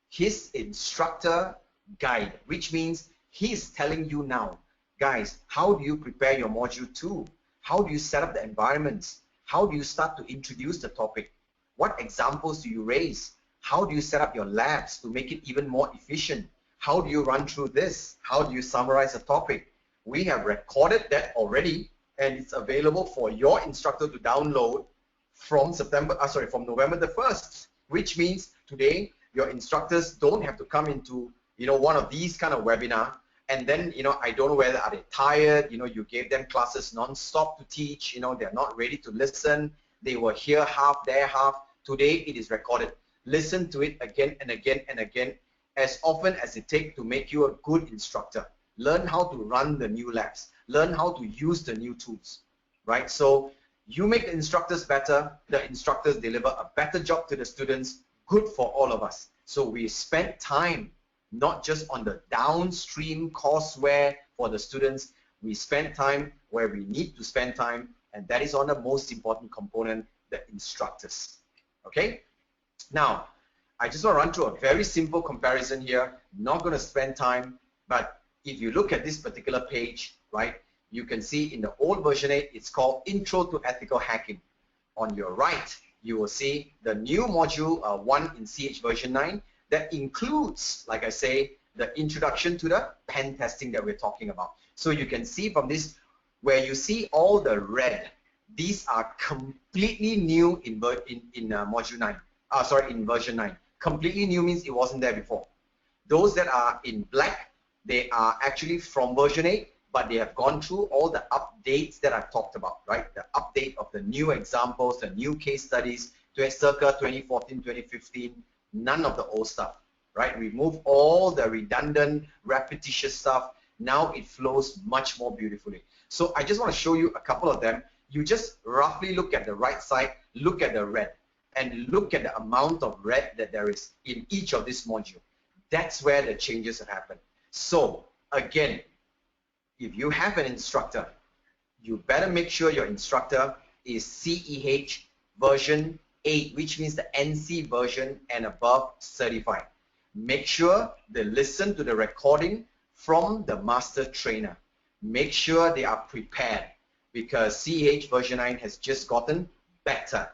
his instructor guide, which means he is telling you now, guys, how do you prepare your module 2? How do you set up the environments? How do you start to introduce the topic? What examples do you raise? How do you set up your labs to make it even more efficient? How do you run through this? How do you summarize a topic? We have recorded that already, and it's available for your instructor to download from November the 1st, which means today your instructors don't have to come into, you know, one of these kind of webinar, and then, you know, I don't know whether are they tired, you know, you gave them classes non-stop to teach, you know, they're not ready to listen, they were here half, there half. Today it is recorded. Listen to it again and again and again, as often as it takes to make you a good instructor. Learn how to run the new labs. Learn how to use the new tools, right? So you make the instructors better, the instructors deliver a better job to the students, good for all of us. So we spent time not just on the downstream courseware for the students, we spend time where we need to spend time, and that is on the most important component, the instructors, okay? Now, I just want to run through a very simple comparison here. Not going to spend time, but if you look at this particular page, right, you can see in the old version 8, it's called Intro to Ethical Hacking. On your right, you will see the new module 1 in CH version 9 that includes, like I say, the introduction to the pen testing that we're talking about. So you can see from this, where you see all the red, these are completely new in module 9. In version 9. Completely new means it wasn't there before. Those that are in black, they are actually from version 8, but they have gone through all the updates that I've talked about, right? The update of the new examples, the new case studies, to circa 2014, 2015, none of the old stuff, right? Remove all the redundant, repetitious stuff. Now it flows much more beautifully. So I just want to show you a couple of them. You just roughly look at the right side, look at the red, and look at the amount of red that there is in each of this module. That's where the changes have happened. So again, if you have an instructor, you better make sure your instructor is CEH version 8, which means the NC version and above certified. Make sure they listen to the recording from the master trainer. Make sure they are prepared, because CEH version 9 has just gotten better,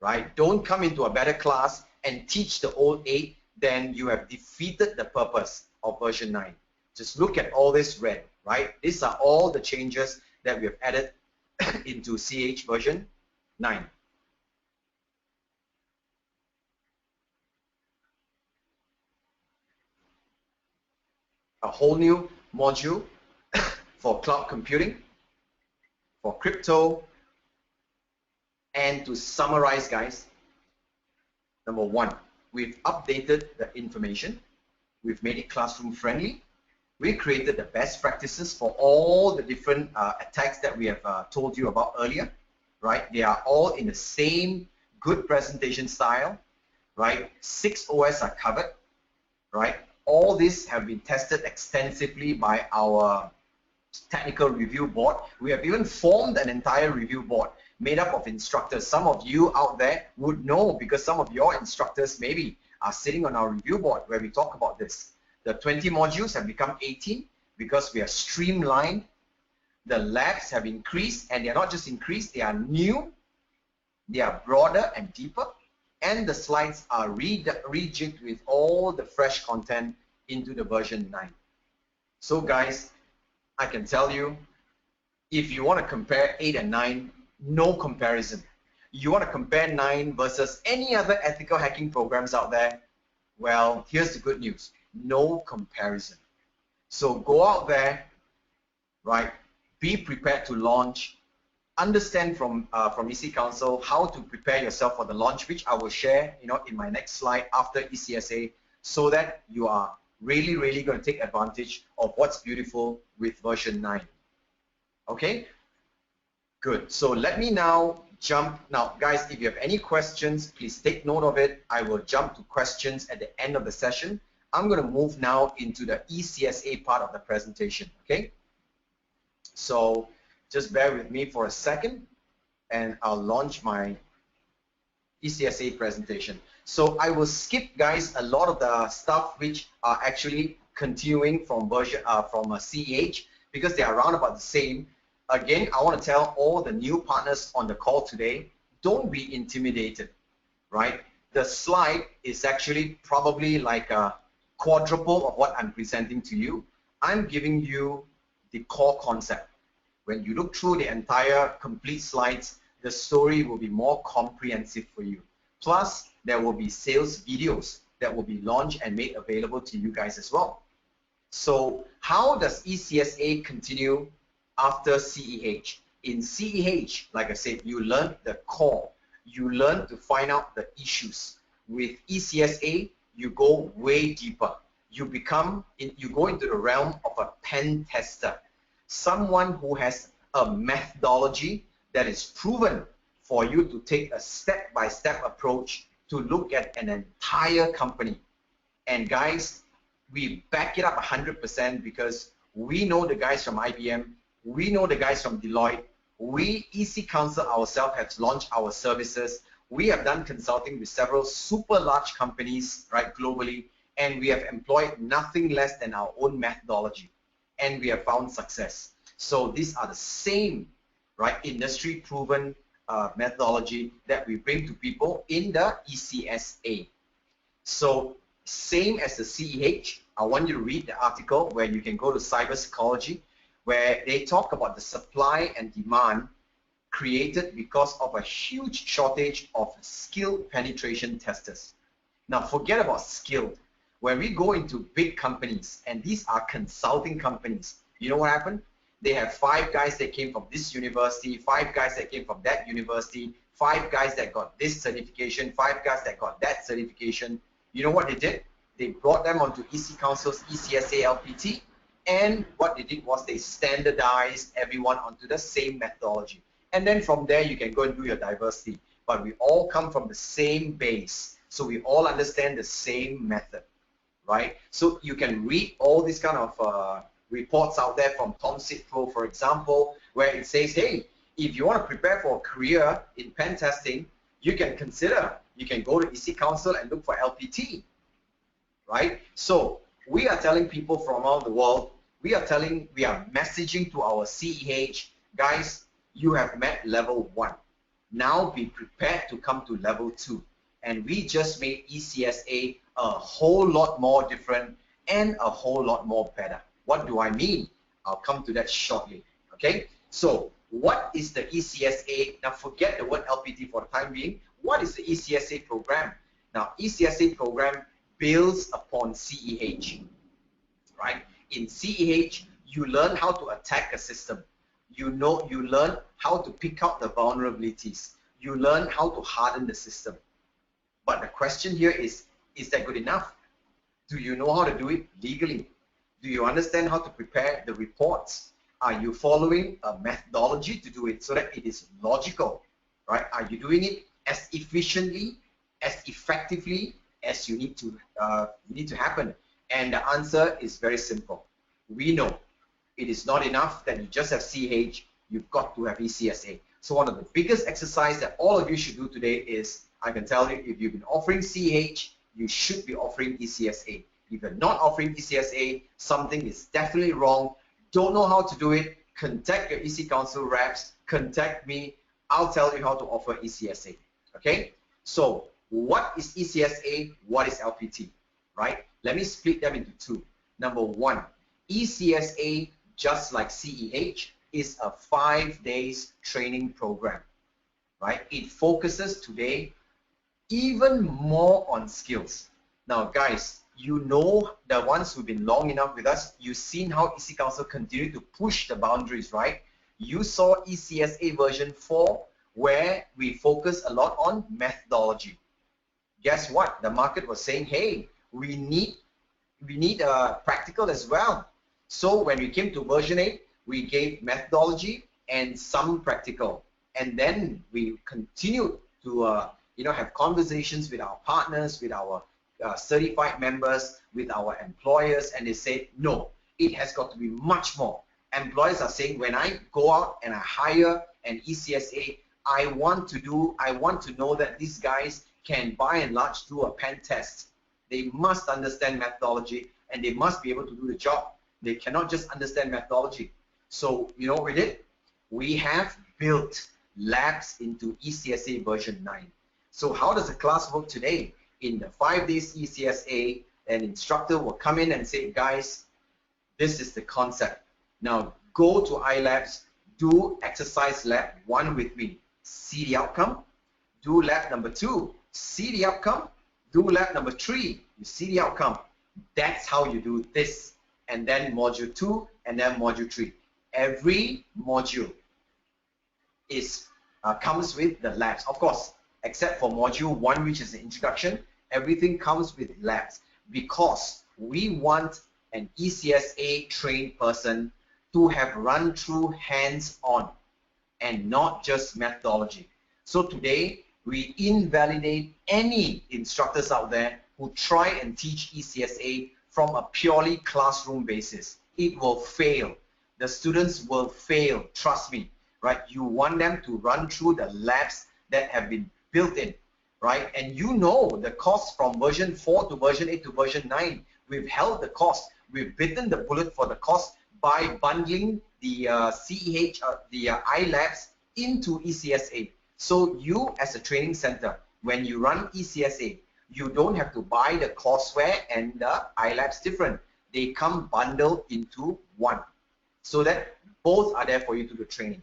right? Don't come into a better class and teach the old 8, then you have defeated the purpose of version 9. Just look at all this red, right? These are all the changes that we have added into CEH version 9. A whole new module for cloud computing, for crypto, and to summarize, guys, number one, we've updated the information, we've made it classroom friendly, we created the best practices for all the different attacks that we have told you about earlier, right? They are all in the same good presentation style, right? 6 OS are covered, right? All these have been tested extensively by our technical review board. We have even formed an entire review board made up of instructors. Some of you out there would know, because some of your instructors maybe are sitting on our review board where we talk about this. The 20 modules have become 18 because we are streamlined. The labs have increased, and they're not just increased, they are new, they are broader and deeper, and the slides are rejigged with all the fresh content into the version 9. So guys, I can tell you, if you want to compare 8 and 9, no comparison. You want to compare 9 versus any other ethical hacking programs out there, well, here's the good news. No comparison. So go out there, right? Be prepared to launch. Understand from EC Council how to prepare yourself for the launch, which I will share, in my next slide after ECSA, so that you are really going to take advantage of what's beautiful with version 9. Okay? Good. So let me now jump. Now, guys, if you have any questions, please take note of it. I will jump to questions at the end of the session. I'm going to move now into the ECSA part of the presentation. Okay? So just bear with me for a second, and I'll launch my ECSA presentation. So I will skip, guys, a lot of the stuff which are actually continuing from version from CEH, because they are around about the same. Again, I want to tell all the new partners on the call today, don't be intimidated, right? The slide is actually probably like a quadruple of what I'm presenting to you. I'm giving you the core concept. When you look through the entire complete slides, the story will be more comprehensive for you. Plus, there will be sales videos that will be launched and made available to you guys as well. So how does ECSA continue after CEH? In CEH, like I said, you learn the core. You learn to find out the issues. With ECSA, you go way deeper. You go into the realm of a pen tester. Someone who has a methodology that is proven for you to take a step-by-step approach to look at an entire company. And guys, we back it up 100% because we know the guys from IBM, we know the guys from Deloitte, we, EC Council ourselves, have launched our services. We have done consulting with several super large companies, right, globally, and we have employed nothing less than our own methodology, and we have found success. So these are the same, right, industry-proven methodology that we bring to people in the ECSA. So same as the CEH, I want you to read the article where you can go to cyber psychology, where they talk about the supply and demand created because of a huge shortage of skilled penetration testers. Now forget about skilled. When we go into big companies, and these are consulting companies, you know what happened? They have 5 guys that came from this university, 5 guys that came from that university, 5 guys that got this certification, 5 guys that got that certification. You know what they did? They brought them onto EC Council's ECSA LPT, and what they did was they standardized everyone onto the same methodology. And then from there, you can go and do your diversity. But we all come from the same base, so we all understand the same method, right? So you can read all these kind of reports out there from Tom Sitfo, for example, where it says, hey, if you want to prepare for a career in pen testing, you can go to EC Council and look for LPT, right? So we are telling people from around the world, we are messaging to our CEH, guys, you have met level 1. Now be prepared to come to level 2. And we just made ECSA a whole lot more different and a whole lot more better. What do I mean? I'll come to that shortly. Okay? So what is the ECSA? Now forget the word LPT for the time being. What is the ECSA program? Now ECSA program builds upon CEH. Right? In CEH, you learn how to attack a system. You learn how to pick out the vulnerabilities. You learn how to harden the system. But the question here is that good enough? Do you know how to do it legally? Do you understand how to prepare the reports? Are you following a methodology to do it so that it is logical, right? Are you doing it as efficiently, as effectively as you need to happen? And the answer is very simple. We know it is not enough that you just have CH, you've got to have ECSA. So one of the biggest exercises that all of you should do today is, I can tell you, if you've been offering CH, you should be offering ECSA. If you're not offering ECSA, something is definitely wrong. Don't know how to do it, contact your EC Council reps, contact me, I'll tell you how to offer ECSA. Okay? So what is ECSA? What is LPT? Right? Let me split them into two. Number one, ECSA, just like CEH, is a 5 days training program. Right? It focuses today even more on skills. Now guys, you know, the ones who've been long enough with us, you've seen how EC Council continued to push the boundaries, right? You saw ECSA version 4 where we focus a lot on methodology. Guess what? The market was saying, hey, we need practical as well. So when we came to version 8, we gave methodology and some practical. And then we continued to have conversations with our partners, with our certified members, with our employers, and they say, no, it has got to be much more. Employers are saying, when I go out and I hire an ECSA, I want to know that these guys can by and large do a pen test. They must understand methodology and they must be able to do the job. They cannot just understand methodology. So you know what we did? We have built labs into ECSA version 9. So how does the class work today? In the 5 days ECSA, an instructor will come in and say, guys, this is the concept. Now go to iLabs, do exercise lab 1 with me, see the outcome. Do lab number 2, see the outcome. Do lab number 3, you see the outcome. That's how you do this. And then module 2 and then module 3. Every module comes with the labs. Of course, except for module 1, which is the introduction, everything comes with labs because we want an ECSA trained person to have run through hands-on and not just methodology. So today, we invalidate any instructors out there who try and teach ECSA from a purely classroom basis. It will fail. The students will fail, trust me, right? You want them to run through the labs that have been built in, right? And you know the cost from version 4 to version 8 to version 9. We've held the cost. We've bitten the bullet for the cost by bundling the iLabs into ECSA. So you as a training center, when you run ECSA, you don't have to buy the courseware and the iLabs different. They come bundled into one so that both are there for you to do training.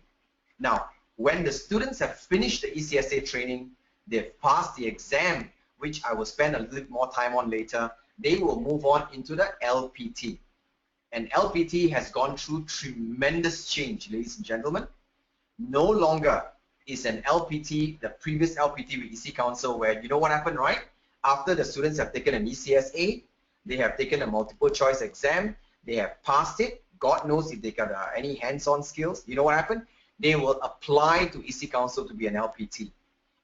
Now, when the students have finished the ECSA training, they've passed the exam, which I will spend a little bit more time on later, they will move on into the LPT. And LPT has gone through tremendous change, ladies and gentlemen. No longer is an LPT, the previous LPT with EC Council, where you know what happened, right? After the students have taken an ECSA, they have taken a multiple choice exam, they have passed it, God knows if they got any hands-on skills, you know what happened? They will apply to EC Council to be an LPT.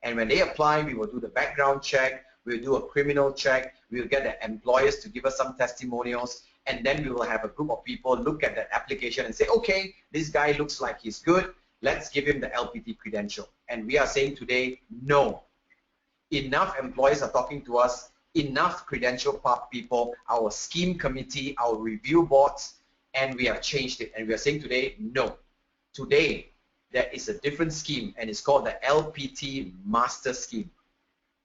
And when they apply, we will do the background check, we'll do a criminal check, we'll get the employers to give us some testimonials, and then we will have a group of people look at that application and say, okay, this guy looks like he's good, let's give him the LPT credential. And we are saying today, no. Enough employers are talking to us, enough credential people, our scheme committee, our review boards, and we have changed it. And we are saying today, no. Today, there is a different scheme, and it's called the LPT Master Scheme.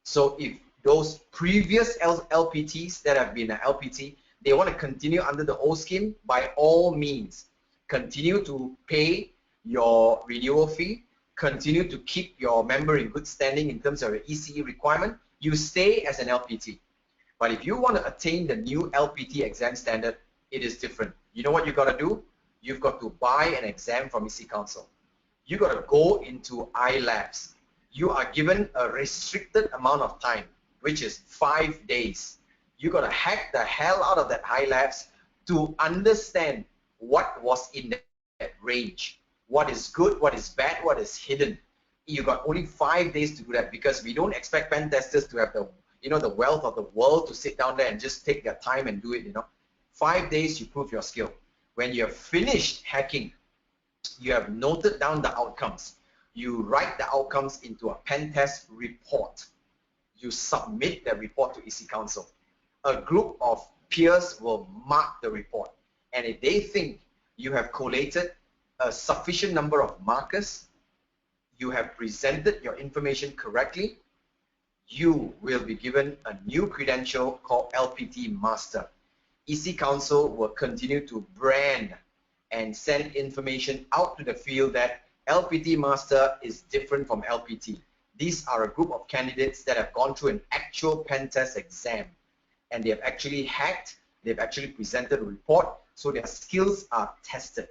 So if those previous LPTs that have been an LPT, they want to continue under the old scheme, by all means, continue to pay your renewal fee, continue to keep your member in good standing in terms of your ECE requirement, you stay as an LPT. But if you want to attain the new LPT exam standard, it is different. You know what you got to do? You've got to buy an exam from EC Council. You got to go into iLabs. You are given a restricted amount of time, which is 5 days. You got to hack the hell out of that iLabs to understand what was in that range. What is good, what is bad, what is hidden. You got only 5 days to do that, because we don't expect pen testers to have the, the wealth of the world to sit down there and just take their time and do it, 5 days you prove your skill. When you have finished hacking, you have noted down the outcomes. You write the outcomes into a pen test report. You submit the report to EC Council. A group of peers will mark the report. And if they think you have collated a sufficient number of markers, you have presented your information correctly, you will be given a new credential called LPT Master. EC Council will continue to brand and send information out to the field that LPT Master is different from LPT. These are a group of candidates that have gone through an actual pen test exam, and they have actually hacked, they've actually presented a report, so their skills are tested.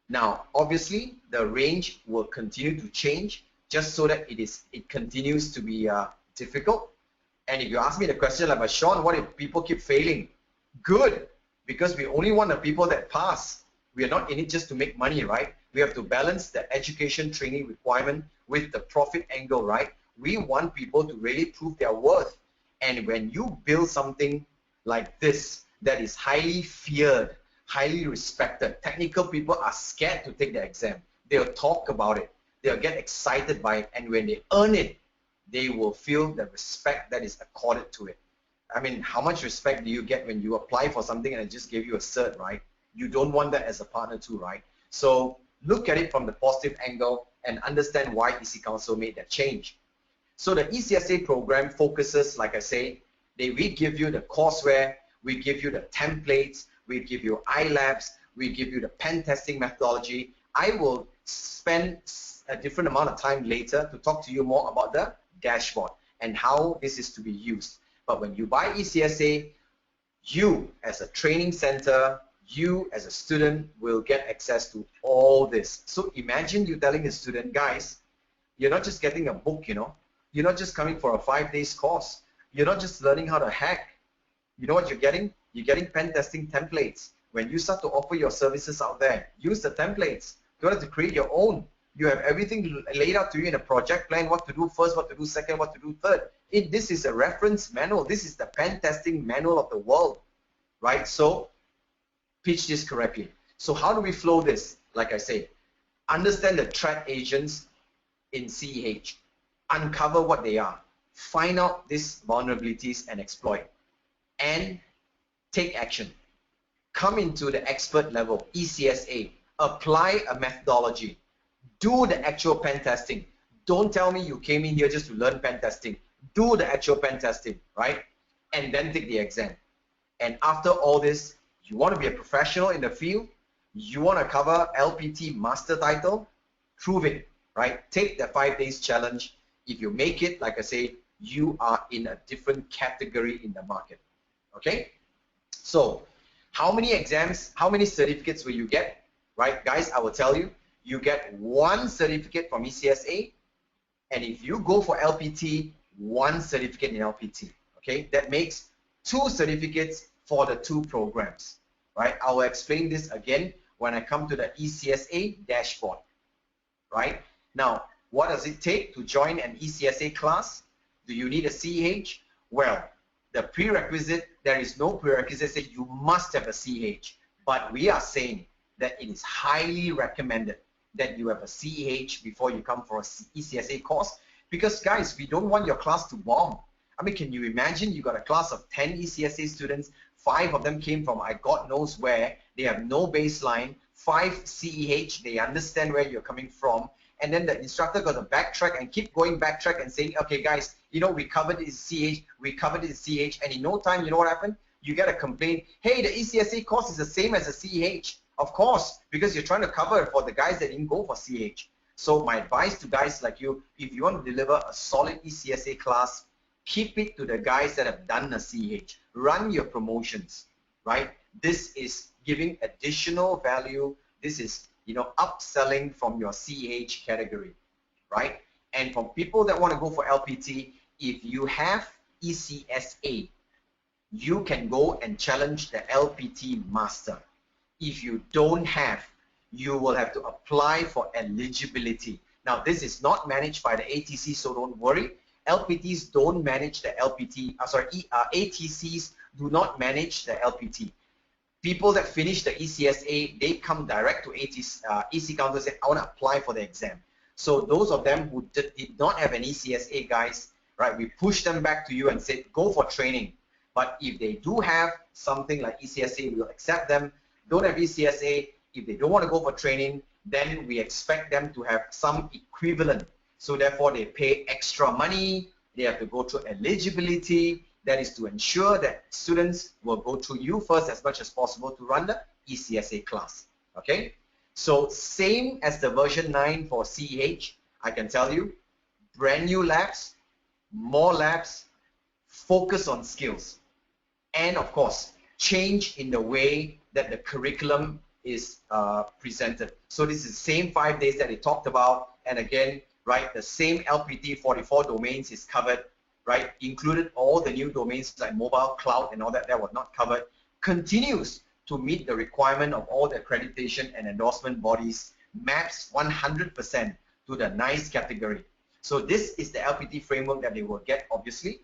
Now, obviously, the range will continue to change just so that it continues to be difficult. And if you ask me the question like, Sean, what if people keep failing? Good, because we only want the people that pass. We are not in it just to make money, right? We have to balance the education training requirement with the profit angle, right? We want people to really prove their worth. And when you build something like this that is highly feared, highly respected, technical people are scared to take the exam. They'll talk about it. They'll get excited by it. And when they earn it, they will feel the respect that is accorded to it. I mean, how much respect do you get when you apply for something and it just gave you a cert, right? You don't want that as a partner too, right? So look at it from the positive angle and understand why EC Council made that change. So the ECSA program focuses, like I say, we give you the courseware, we give you the templates, we give you iLabs, we give you the pen testing methodology. I will spend a different amount of time later to talk to you more about the dashboard and how this is to be used. But when you buy ECSA, you as a training center, you as a student will get access to all this. So imagine you telling a student, guys, you're not just getting a book, you're not just coming for a 5 days course. You're not just learning how to hack. You know what you're getting? You're getting pen testing templates. When you start to offer your services out there, use the templates. You don't have to create your own. You have everything laid out to you in a project plan, what to do first, what to do second, what to do third. This is a reference manual. This is the pen testing manual of the world, right? So pitch this correctly. So how do we flow this? Like I say, understand the threat agents in CEH. Uncover what they are. Find out these vulnerabilities and exploit. And take action. Come into the expert level, ECSA. Apply a methodology. Do the actual pen testing. Don't tell me you came in here just to learn pen testing. Do the actual pen testing, right? And then take the exam. And after all this, you want to be a professional in the field, you want to cover LPT master title, prove it, right? Take the 5 days challenge. If you make it, like I say, you are in a different category in the market, okay? So how many exams, how many certificates will you get, right? Guys, I will tell you, you get 1 certificate from ECSA, and if you go for LPT, 1 certificate in LPT, okay? That makes 2 certificates for the 2 programs, right? I will explain this again when I come to the ECSA dashboard, right? Now, what does it take to join an ECSA class? Do you need a CEH? Well, the prerequisite, there is no prerequisite say you must have a CEH, but we are saying that it is highly recommended that you have a CEH before you come for a ECSA course, because guys, we don't want your class to bomb. I mean, can you imagine you got a class of 10 ECSA students, 5 of them came from God knows where, they have no baseline, 5 CEH, they understand where you're coming from, and then the instructor got to backtrack and keep going backtrack and saying, okay guys, you know, we covered it in CH, we covered it in CH, and in no time, you know what happened? You get a complaint, hey, the ECSA course is the same as the CEH. Of course, because you're trying to cover for the guys that didn't go for CH. So my advice to guys like you, if you want to deliver a solid ECSA class, keep it to the guys that have done a CH. Run your promotions, right? This is giving additional value. This is, you know, upselling from your CH category, right? And for people that want to go for LPT, if you have ECSA, you can go and challenge the LPT master. If you don't have, you will have to apply for eligibility. Now, this is not managed by the ATC, so don't worry. LPTs don't manage the LPT, ATCs do not manage the LPT. People that finish the ECSA, they come direct to EC Council and say, I want to apply for the exam. So those of them who did not have an ECSA, guys, right, we push them back to you and say, go for training. But if they do have something like ECSA, we will accept them. Don't have ECSA, if they don't want to go for training, then we expect them to have some equivalent. So therefore, they pay extra money, they have to go through eligibility. That is to ensure that students will go through you first as much as possible to run the ECSA class. Okay? So same as the version 9 for CEH, I can tell you, brand new labs, more labs, focus on skills. And of course, change in the way that the curriculum is presented. So this is the same 5 days that they talked about, and again, right, the same LPT 44 domains is covered, right, included all the new domains like mobile, cloud, and all that was not covered, continues to meet the requirement of all the accreditation and endorsement bodies, maps 100% to the NICE category. So this is the LPT framework that they will get, obviously,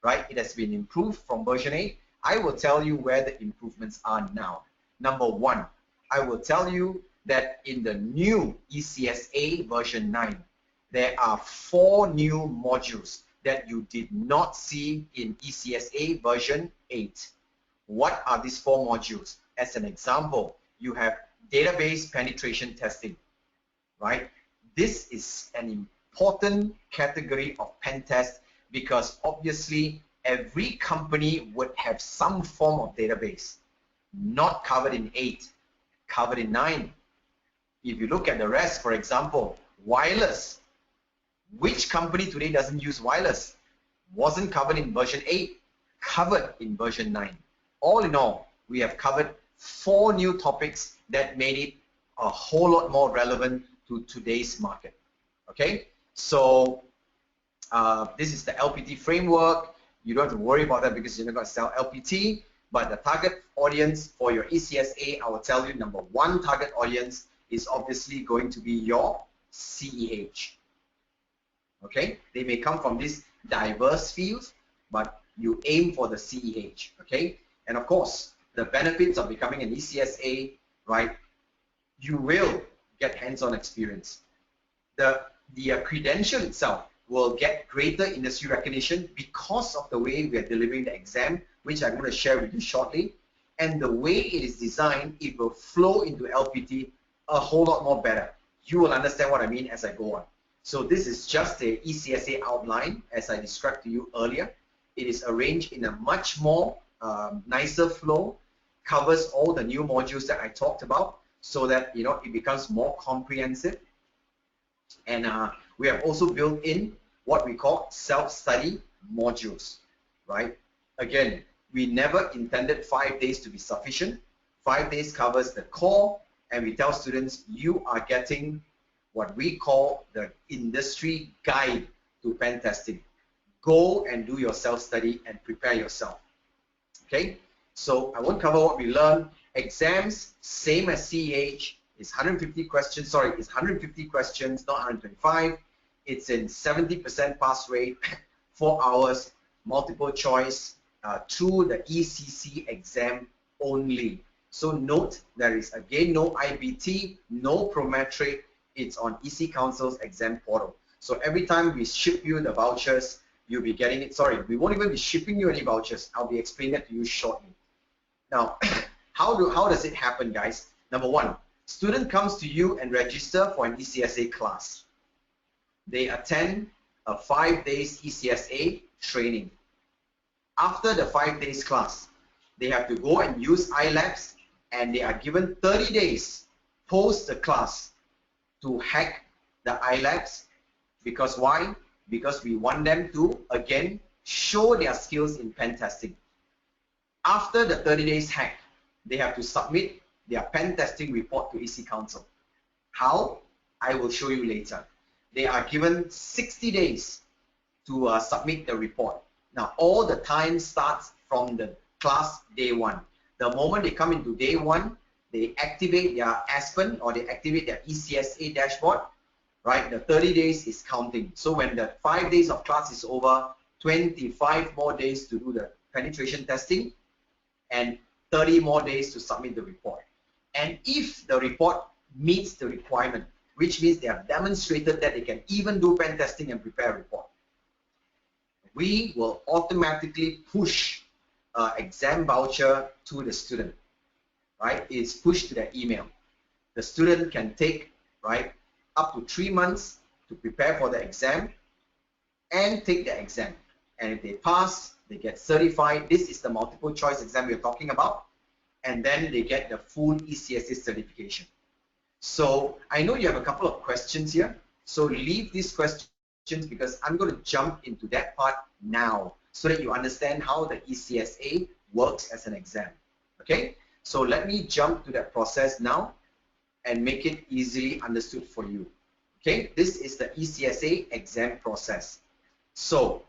right? It has been improved from version 8. I will tell you where the improvements are now. Number 1, I will tell you that in the new ECSA version 9, there are 4 new modules that you did not see in ECSA version 8. What are these 4 modules? As an example, you have database penetration testing, right? This is an important category of pen test because obviously every company would have some form of database, not covered in 8, covered in 9. If you look at the rest, for example, wireless. Which company today doesn't use wireless? Wasn't covered in version 8, covered in version 9. All in all, we have covered 4 new topics that made it a whole lot more relevant to today's market. Okay, so this is the LPT framework. You don't have to worry about that because you're not going to sell LPT. But the target audience for your ECSA, I will tell you, number 1 target audience is obviously going to be your CEH. Okay, they may come from these diverse fields, but you aim for the CEH. Okay, and of course, the benefits of becoming an ECSA, right? You will get hands-on experience. The credential itself will get greater industry recognition because of the way we are delivering the exam, which I'm going to share with you shortly. And the way it is designed, it will flow into LPT a whole lot more better. You will understand what I mean as I go on. So this is just the ECSA outline as I described to you earlier. It is arranged in a much more nicer flow, covers all the new modules that I talked about so that, you know, it becomes more comprehensive. And we have also built in what we call self-study modules, right? Again, we never intended 5 days to be sufficient. 5 days covers the core, and we tell students you are getting what we call the industry guide to pen testing. Go and do your self-study and prepare yourself. Okay, so I won't cover what we learned. Exams, same as CEH, is 150 questions. Sorry, it's 150 questions, not 125. It's in 70% pass rate, 4 hours, multiple choice, through the ECC exam only. So note, there is again no IBT, no Prometric. It's on EC Council's exam portal. So every time we ship you the vouchers, you'll be getting it. Sorry, we won't even be shipping you any vouchers. I'll be explaining that to you shortly. Now, how does it happen, guys? Number one, student comes to you and register for an ECSA class. They attend a 5 days ECSA training. After the 5 days class, they have to go and use iLabs, and they are given 30 days post the class to hack the iLabs. Because why? Because we want them to, again, show their skills in pen testing. After the 30 days hack, they have to submit their pen testing report to EC Council. How? I will show you later. They are given 60 days to submit the report. Now, all the time starts from the class day one. The moment they come into day one, they activate their Aspen or they activate their ECSA dashboard, right? The 30 days is counting. So when the 5 days of class is over, 25 more days to do the penetration testing and 30 more days to submit the report. And if the report meets the requirement, which means they have demonstrated that they can even do pen testing and prepare a report, we will automatically push exam voucher to the student, right? It's pushed to their email. The student can take, right, up to 3 months to prepare for the exam and take the exam. And if they pass, they get certified. This is the multiple choice exam we're talking about. And then they get the full ECSA certification. So I know you have a couple of questions here. So leave these questions because I'm going to jump into that part now so that you understand how the ECSA works as an exam. Okay? So let me jump to that process now and make it easily understood for you. Okay? This is the ECSA exam process. So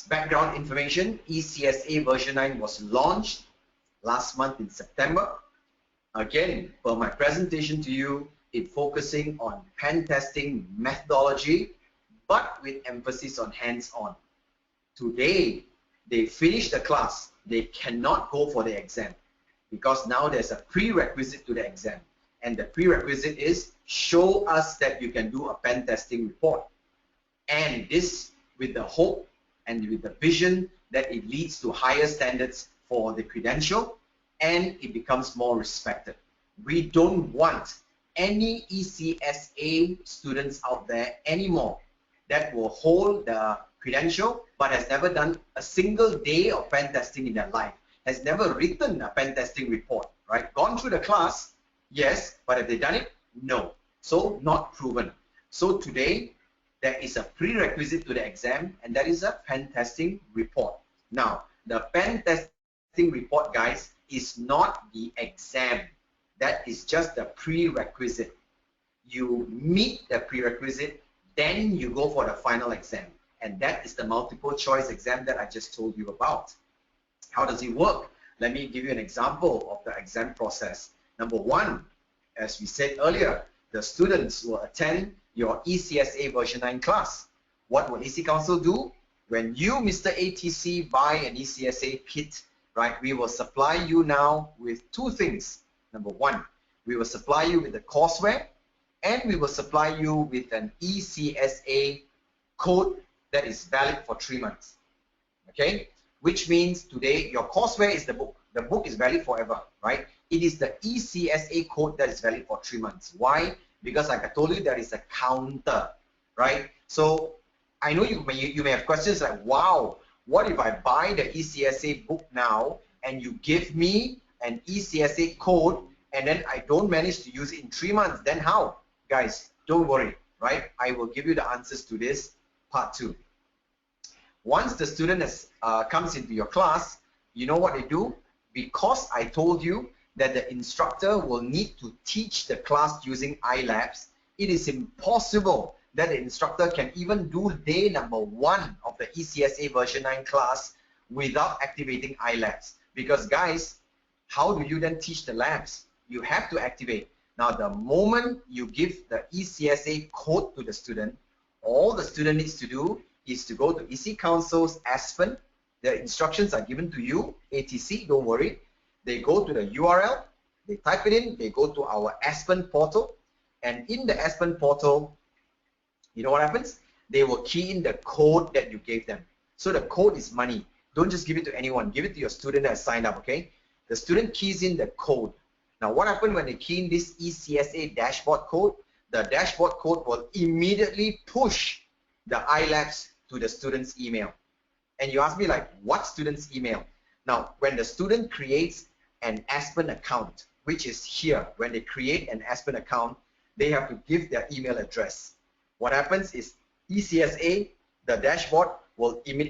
background information, ECSA version 9 was launched last month in September. Again, per my presentation to you, it focusing on pen testing methodology, but with emphasis on hands-on. Today, they finish the class, they cannot go for the exam because now there's a prerequisite to the exam. And the prerequisite is show us that you can do a pen testing report. And this with the hope and with the vision that it leads to higher standards for the credential and it becomes more respected. We don't want any ECSA students out there anymore that will hold the credential but has never done a single day of pen testing in their life, has never written a pen testing report, right? Gone through the class, yes, but have they done it? No. So not proven. So today, there is a prerequisite to the exam, and that is a pen testing report. Now, the pen testing report, guys, is not the exam. That is just the prerequisite. You meet the prerequisite, then you go for the final exam. And that is the multiple choice exam that I just told you about. How does it work? Let me give you an example of the exam process. Number one, as we said earlier, the students will attend your ECSA version 9 class. What will EC Council do? When you, Mr. ATC, buy an ECSA kit, right, we will supply you now with two things. Number one, we will supply you with the courseware and we will supply you with an ECSA code that is valid for 3 months. Okay? Which means today your courseware is the book. The book is valid forever, right? It is the ECSA code that is valid for 3 months. Why? Because like I told you, there is a counter, right? So I know you may have questions like, wow, what if I buy the ECSA book now and you give me an ECSA code and then I don't manage to use it in 3 months? Then how? Guys, don't worry, right? I will give you the answers to this part 2. Once the student has, comes into your class, you know what they do? Because I told you that the instructor will need to teach the class using iLabs, it is impossible that the instructor can even do day number 1 of the ECSA version 9 class without activating iLabs. Because guys, how do you then teach the labs? You have to activate. Now the moment you give the ECSA code to the student, all the student needs to do is to go to EC Council's Aspen. The instructions are given to you, ATC, don't worry. They go to the URL, they type it in, they go to our Aspen portal, and in the Aspen portal, you know what happens? they will key in the code that you gave them. So the code is money. Don't just give it to anyone. Give it to your student that has signed up, okay? The student keys in the code. Now, what happens when they key in this ECSA dashboard code? The dashboard code will immediately push the iLabs to the student's email. And you ask me, like, what student's email? Now, when the student creates an Aspen account, which is here, when they create an Aspen account, they have to give their email address. What happens is ECSA, the dashboard,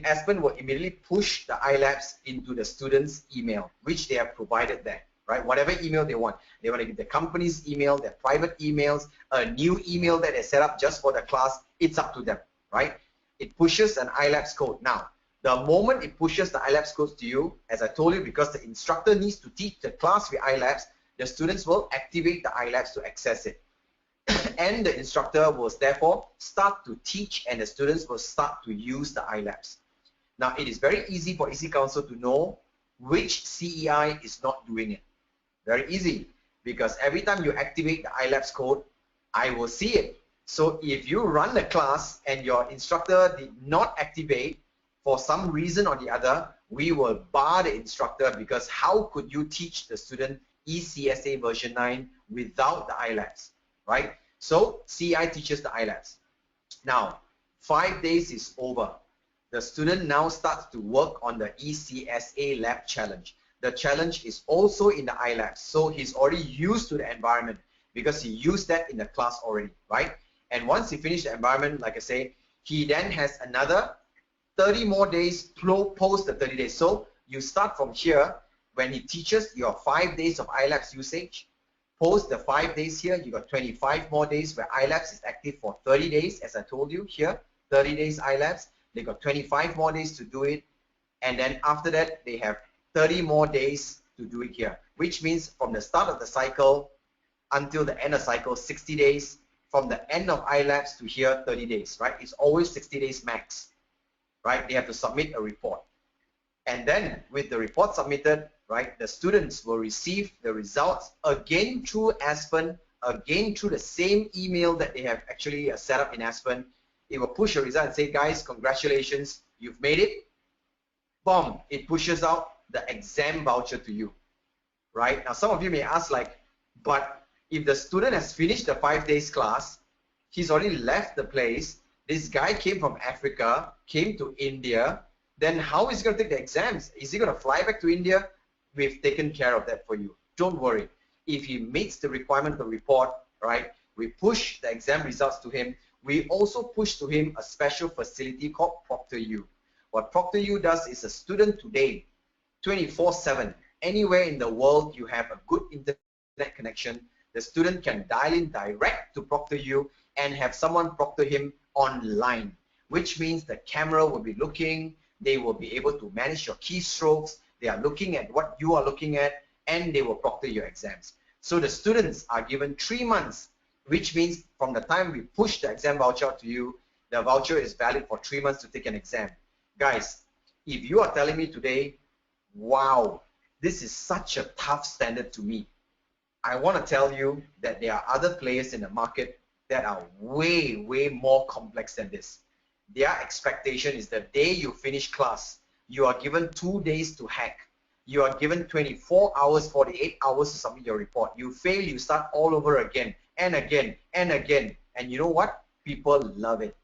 Aspen will immediately push the iLabs into the student's email, which they have provided there, right? Whatever email they want. They want to give the company's email, their private emails, a new email that they set up just for the class. It's up to them, right? It pushes an iLabs code. Now, the moment it pushes the iLabs code to you, as I told you, because the instructor needs to teach the class with iLabs, the students will activate the iLabs to access it. And the instructor will therefore start to teach, and the students will start to use the iLabs. Now, it is very easy for EC Council to know which CEI is not doing it. Very easy, because every time you activate the iLabs code, I will see it. So if you run the class and your instructor did not activate for some reason or the other, we will bar the instructor, because how could you teach the student ECSA version 9 without the iLabs, right? So CEI teaches the iLabs. Now, 5 days is over. The student now starts to work on the ECSA lab challenge. The challenge is also in the iLabs, so he's already used to the environment because he used that in the class already, right? And once he finished the environment, like I say, he then has another 30 more days post the 30 days. So you start from here when he teaches your 5 days of iLabs usage. Post the 5 days here, you got 25 more days where iLabs is active for 30 days, as I told you here, 30 days iLabs. They got 25 more days to do it, and then after that they have 30 more days to do it here, which means from the start of the cycle until the end of cycle, 60 days. From the end of iLabs to here, 30 days, right? It's always 60 days max, right? They have to submit a report. And then with the report submitted, right, the students will receive the results again through Aspen, again through the same email that they have actually set up in Aspen. It will push a result and say, guys, congratulations, you've made it. Boom, it pushes out the exam voucher to you, right? Now, some of you may ask, like, but if the student has finished the 5 days class, he's already left the place, this guy came from Africa, came to India, then how is he going to take the exams? Is he going to fly back to India? We've taken care of that for you. Don't worry. If he meets the requirement of the report, right, we push the exam results to him. We also push to him a special facility called ProctorU. What ProctorU does is a student today, 24/7, anywhere in the world you have a good internet connection, the student can dial in direct to ProctorU and have someone proctor him online, which means the camera will be looking, they will be able to manage your keystrokes, they are looking at what you are looking at, and they will proctor your exams. So the students are given 3 months, which means from the time we push the exam voucher to you, the voucher is valid for 3 months to take an exam. Guys, if you are telling me today, wow, this is such a tough standard to meet, I want to tell you that there are other players in the market that are way, way more complex than this. Their expectation is the day you finish class, you are given 2 days to hack. You are given 24 hours, 48 hours to submit your report. You fail, you start all over again and again and again. And you know what? People love it.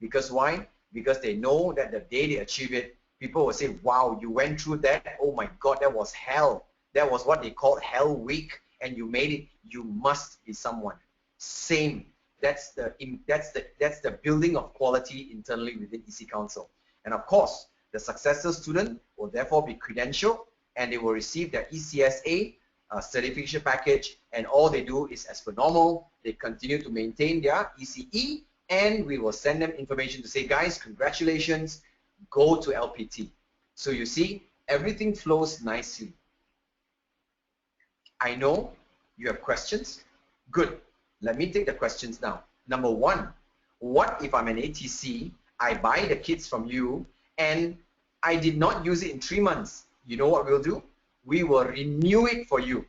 Because why? Because they know that the day they achieve it, people will say, wow, you went through that. Oh my God, that was hell. That was what they call hell week, and you made it. You must be someone. Same. That's the building of quality internally within EC Council. And of course, the successor student will therefore be credentialed, and they will receive their ECSA certification package, and all they do is as per normal, they continue to maintain their ECE, and we will send them information to say, guys, congratulations, go to LPT. So you see, everything flows nicely. I know you have questions. Good. Let me take the questions now. Number one, what if I'm an ATC, I buy the kits from you, and I did not use it in 3 months? You know what we'll do? We will renew it for you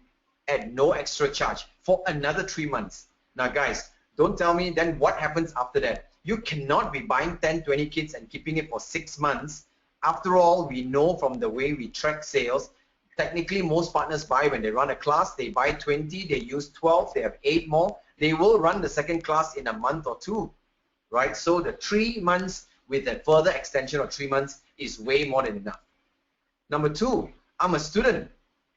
at no extra charge for another 3 months. Now guys, don't tell me then what happens after that. You cannot be buying 10, 20 kits and keeping it for 6 months. After all, we know from the way we track sales, technically most partners buy when they run a class, they buy 20, they use 12, they have 8 more. They will run the second class in a month or 2, right? So the 3 months with a further extension of 3 months is way more than enough. Number 2, I'm a student,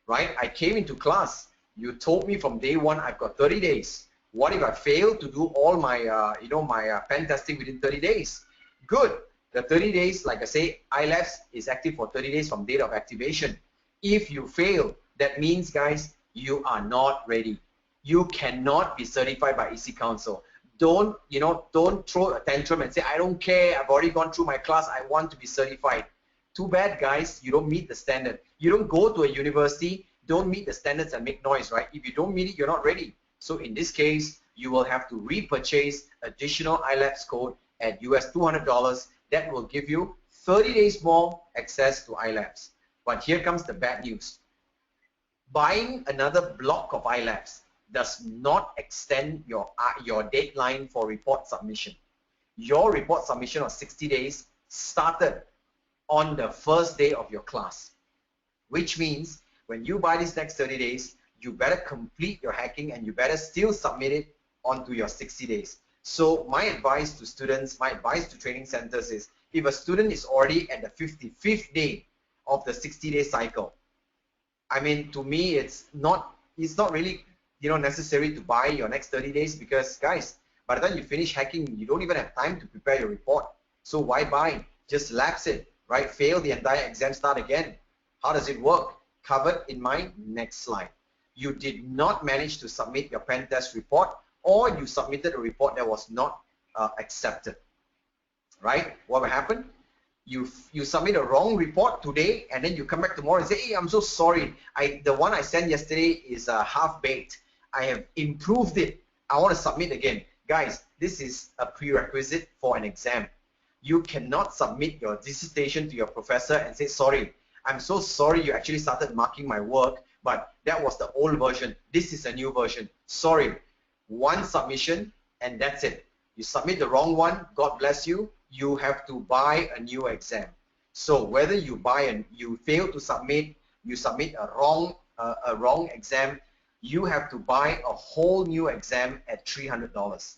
right? I came into class. You told me from day 1 I've got 30 days. What if I fail to do all my, pen testing within 30 days? Good. The 30 days, like I say, ECSAv9 is active for 30 days from date of activation. If you fail, that means, guys, you are not ready. You cannot be certified by EC Council. Don't throw a tantrum and say, I don't care, I've already gone through my class, I want to be certified. Too bad, guys, you don't meet the standard. You don't go to a university, don't meet the standards and make noise, right? If you don't meet it, you're not ready. So in this case, you will have to repurchase additional ECSAv9 code at US $200. That will give you 30 days more access to ECSAv9. But here comes the bad news. Buying another block of ECSAv9 does not extend your deadline for report submission. Your report submission of 60 days started on the first day of your class, which means when you buy these next 30 days, you better complete your hacking and you better still submit it onto your 60 days. So my advice to students, my advice to training centers is, if a student is already at the 55th day of the 60-day cycle, I mean, to me, it's not really necessary to buy your next 30 days, because, guys, by the time you finish hacking, you don't even have time to prepare your report. So why buy? Just lapse it, right? Fail the entire exam, start again. How does it work? Covered in my next slide. You did not manage to submit your pen test report, or you submitted a report that was not accepted, right? What will happen? You submit a wrong report today, and then you come back tomorrow and say, hey, I'm so sorry. The one I sent yesterday is half-baked. I have improved it. I want to submit again. Guys, this is a prerequisite for an exam. You cannot submit your dissertation to your professor and say, sorry, I'm so sorry you actually started marking my work, but that was the old version. This is a new version. Sorry. One submission, and that's it. You submit the wrong one, God bless you. You have to buy a new exam. So whether you fail to submit, you submit a wrong exam, you have to buy a whole new exam at $300.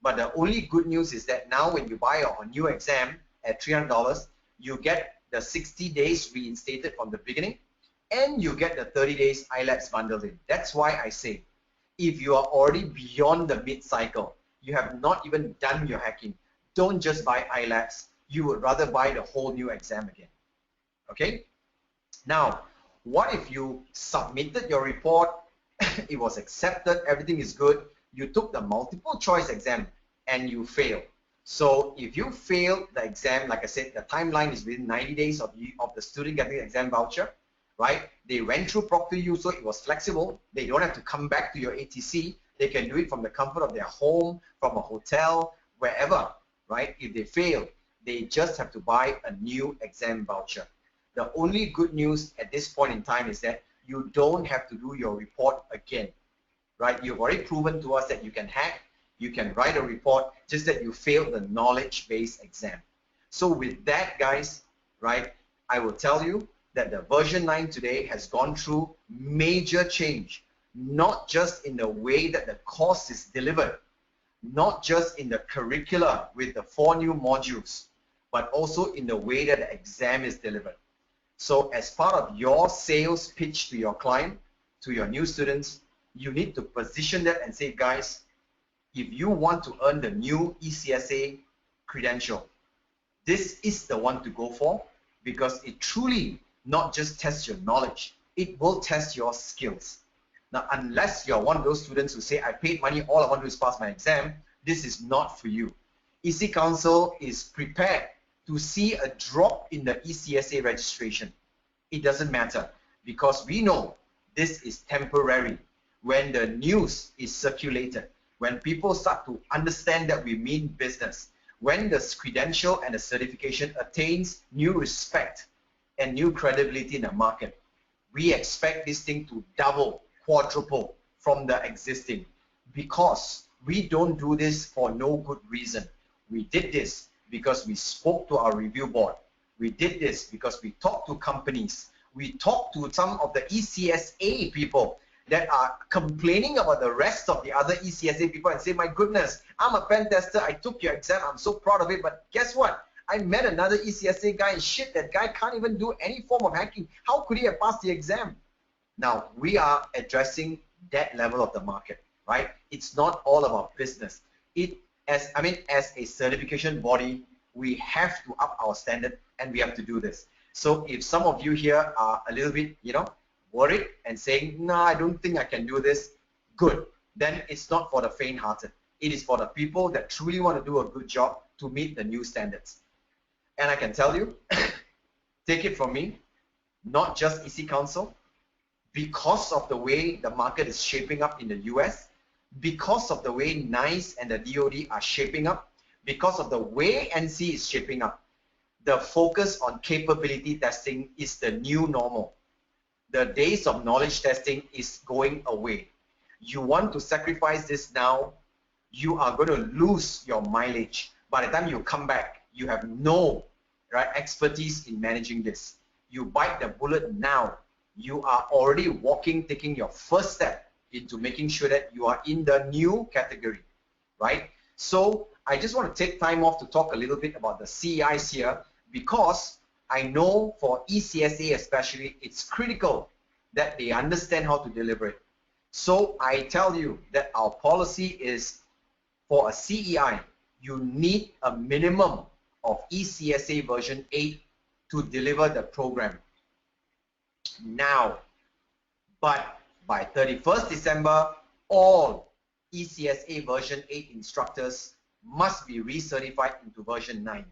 But the only good news is that now when you buy a new exam at $300, you get the 60 days reinstated from the beginning, and you get the 30 days ECSAv9 bundled in. That's why I say, if you are already beyond the mid-cycle, you have not even done your hacking, don't just buy ECSAv9. You would rather buy the whole new exam again. Okay? Now, what if you submitted your report, it was accepted, everything is good, you took the multiple choice exam and you failed? So if you failed the exam, like I said, the timeline is within 90 days of the student getting the exam voucher, right? They went through ProctorU, so it was flexible. They don't have to come back to your ATC. They can do it from the comfort of their home, from a hotel, wherever, right? If they fail, they just have to buy a new exam voucher. The only good news at this point in time is that you don't have to do your report again, right? You've already proven to us that you can hack, you can write a report, just that you failed the knowledge-based exam. So with that, guys, right, I will tell you that the version 9 today has gone through major change, not just in the way that the course is delivered, not just in the curricula with the 4 new modules, but also in the way that the exam is delivered. So as part of your sales pitch to your client, to your new students, you need to position that and say, guys, if you want to earn the new ECSA credential, this is the one to go for, because it truly not just tests your knowledge, it will test your skills. Now, unless you're one of those students who say, I paid money, all I want to do is pass my exam, this is not for you. EC Council is prepared to see a drop in the ECSA registration. It doesn't matter, because we know this is temporary. When the news is circulated, when people start to understand that we mean business, when the credential and the certification attains new respect and new credibility in the market, we expect this thing to double, quadruple from the existing, because we don't do this for no good reason. We did this because we spoke to our review board. We did this because we talked to companies. We talked to some of the ECSA people that are complaining about the rest of the other ECSA people and say, my goodness, I'm a pen tester, I took your exam, I'm so proud of it, but guess what? I met another ECSA guy and shit, that guy can't even do any form of hacking. How could he have passed the exam? Now, we are addressing that level of the market, right? It's not all about business. As a certification body, we have to up our standard and we have to do this. So if some of you here are a little bit, worried and saying, no, I don't think I can do this, good. Then it's not for the faint-hearted. It is for the people that truly want to do a good job to meet the new standards. And I can tell you, take it from me, not just EC Council, because of the way the market is shaping up in the US, because of the way NICE and the DoD are shaping up, because of the way NC is shaping up, the focus on capability testing is the new normal. The days of knowledge testing is going away. You want to sacrifice this now, you are going to lose your mileage. By the time you come back, you have no expertise in managing this. You bite the bullet now. You are already taking your first step into making sure that you are in the new category, right? So I just want to take time off to talk a little bit about the CEIs here, because I know for ECSA especially, it's critical that they understand how to deliver it. So I tell you that our policy is, for a CEI, you need a minimum of ECSA version 8 to deliver the program now. But by 31st December, all ECSA version 8 instructors must be recertified into version 9.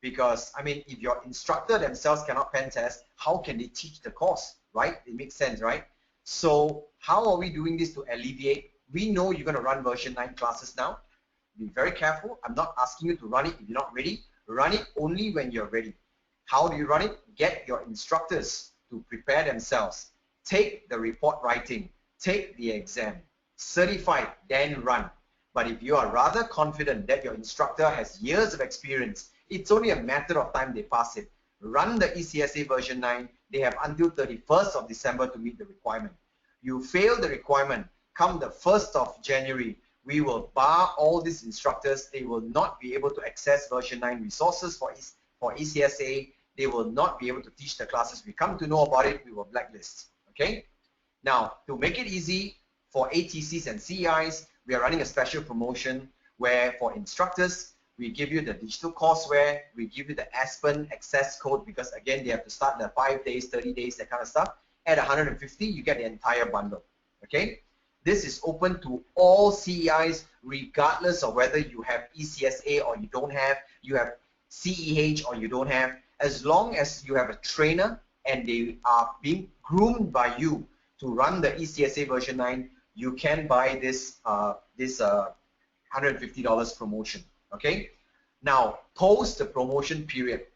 Because, if your instructor themselves cannot pen test, how can they teach the course, right? It makes sense, right? So how are we doing this to alleviate? We know you're going to run version 9 classes now. Be very careful. I'm not asking you to run it if you're not ready. Run it only when you're ready. How do you run it? Get your instructors to prepare themselves. Take the report writing. Take the exam. Certify, then run. But if you are rather confident that your instructor has years of experience, it's only a matter of time they pass it. Run the ECSA version 9. They have until 31st of December to meet the requirement. You fail the requirement, come the 1st of January, we will bar all these instructors. They will not be able to access version 9 resources for ECSA. They will not be able to teach the classes. We come to know about it, we will blacklist. Okay? Now, to make it easy for ATCs and CEIs, we are running a special promotion where for instructors, we give you the digital courseware, we give you the Aspen access code, because again, they have to start the 5 days, 30 days, that kind of stuff. At 150, you get the entire bundle. Okay? This is open to all CEIs, regardless of whether you have ECSA or you don't have, you have CEH or you don't have. As long as you have a trainer and they are being groomed by you to run the ECSA version 9, you can buy this $150 promotion. Okay? Now, post the promotion period,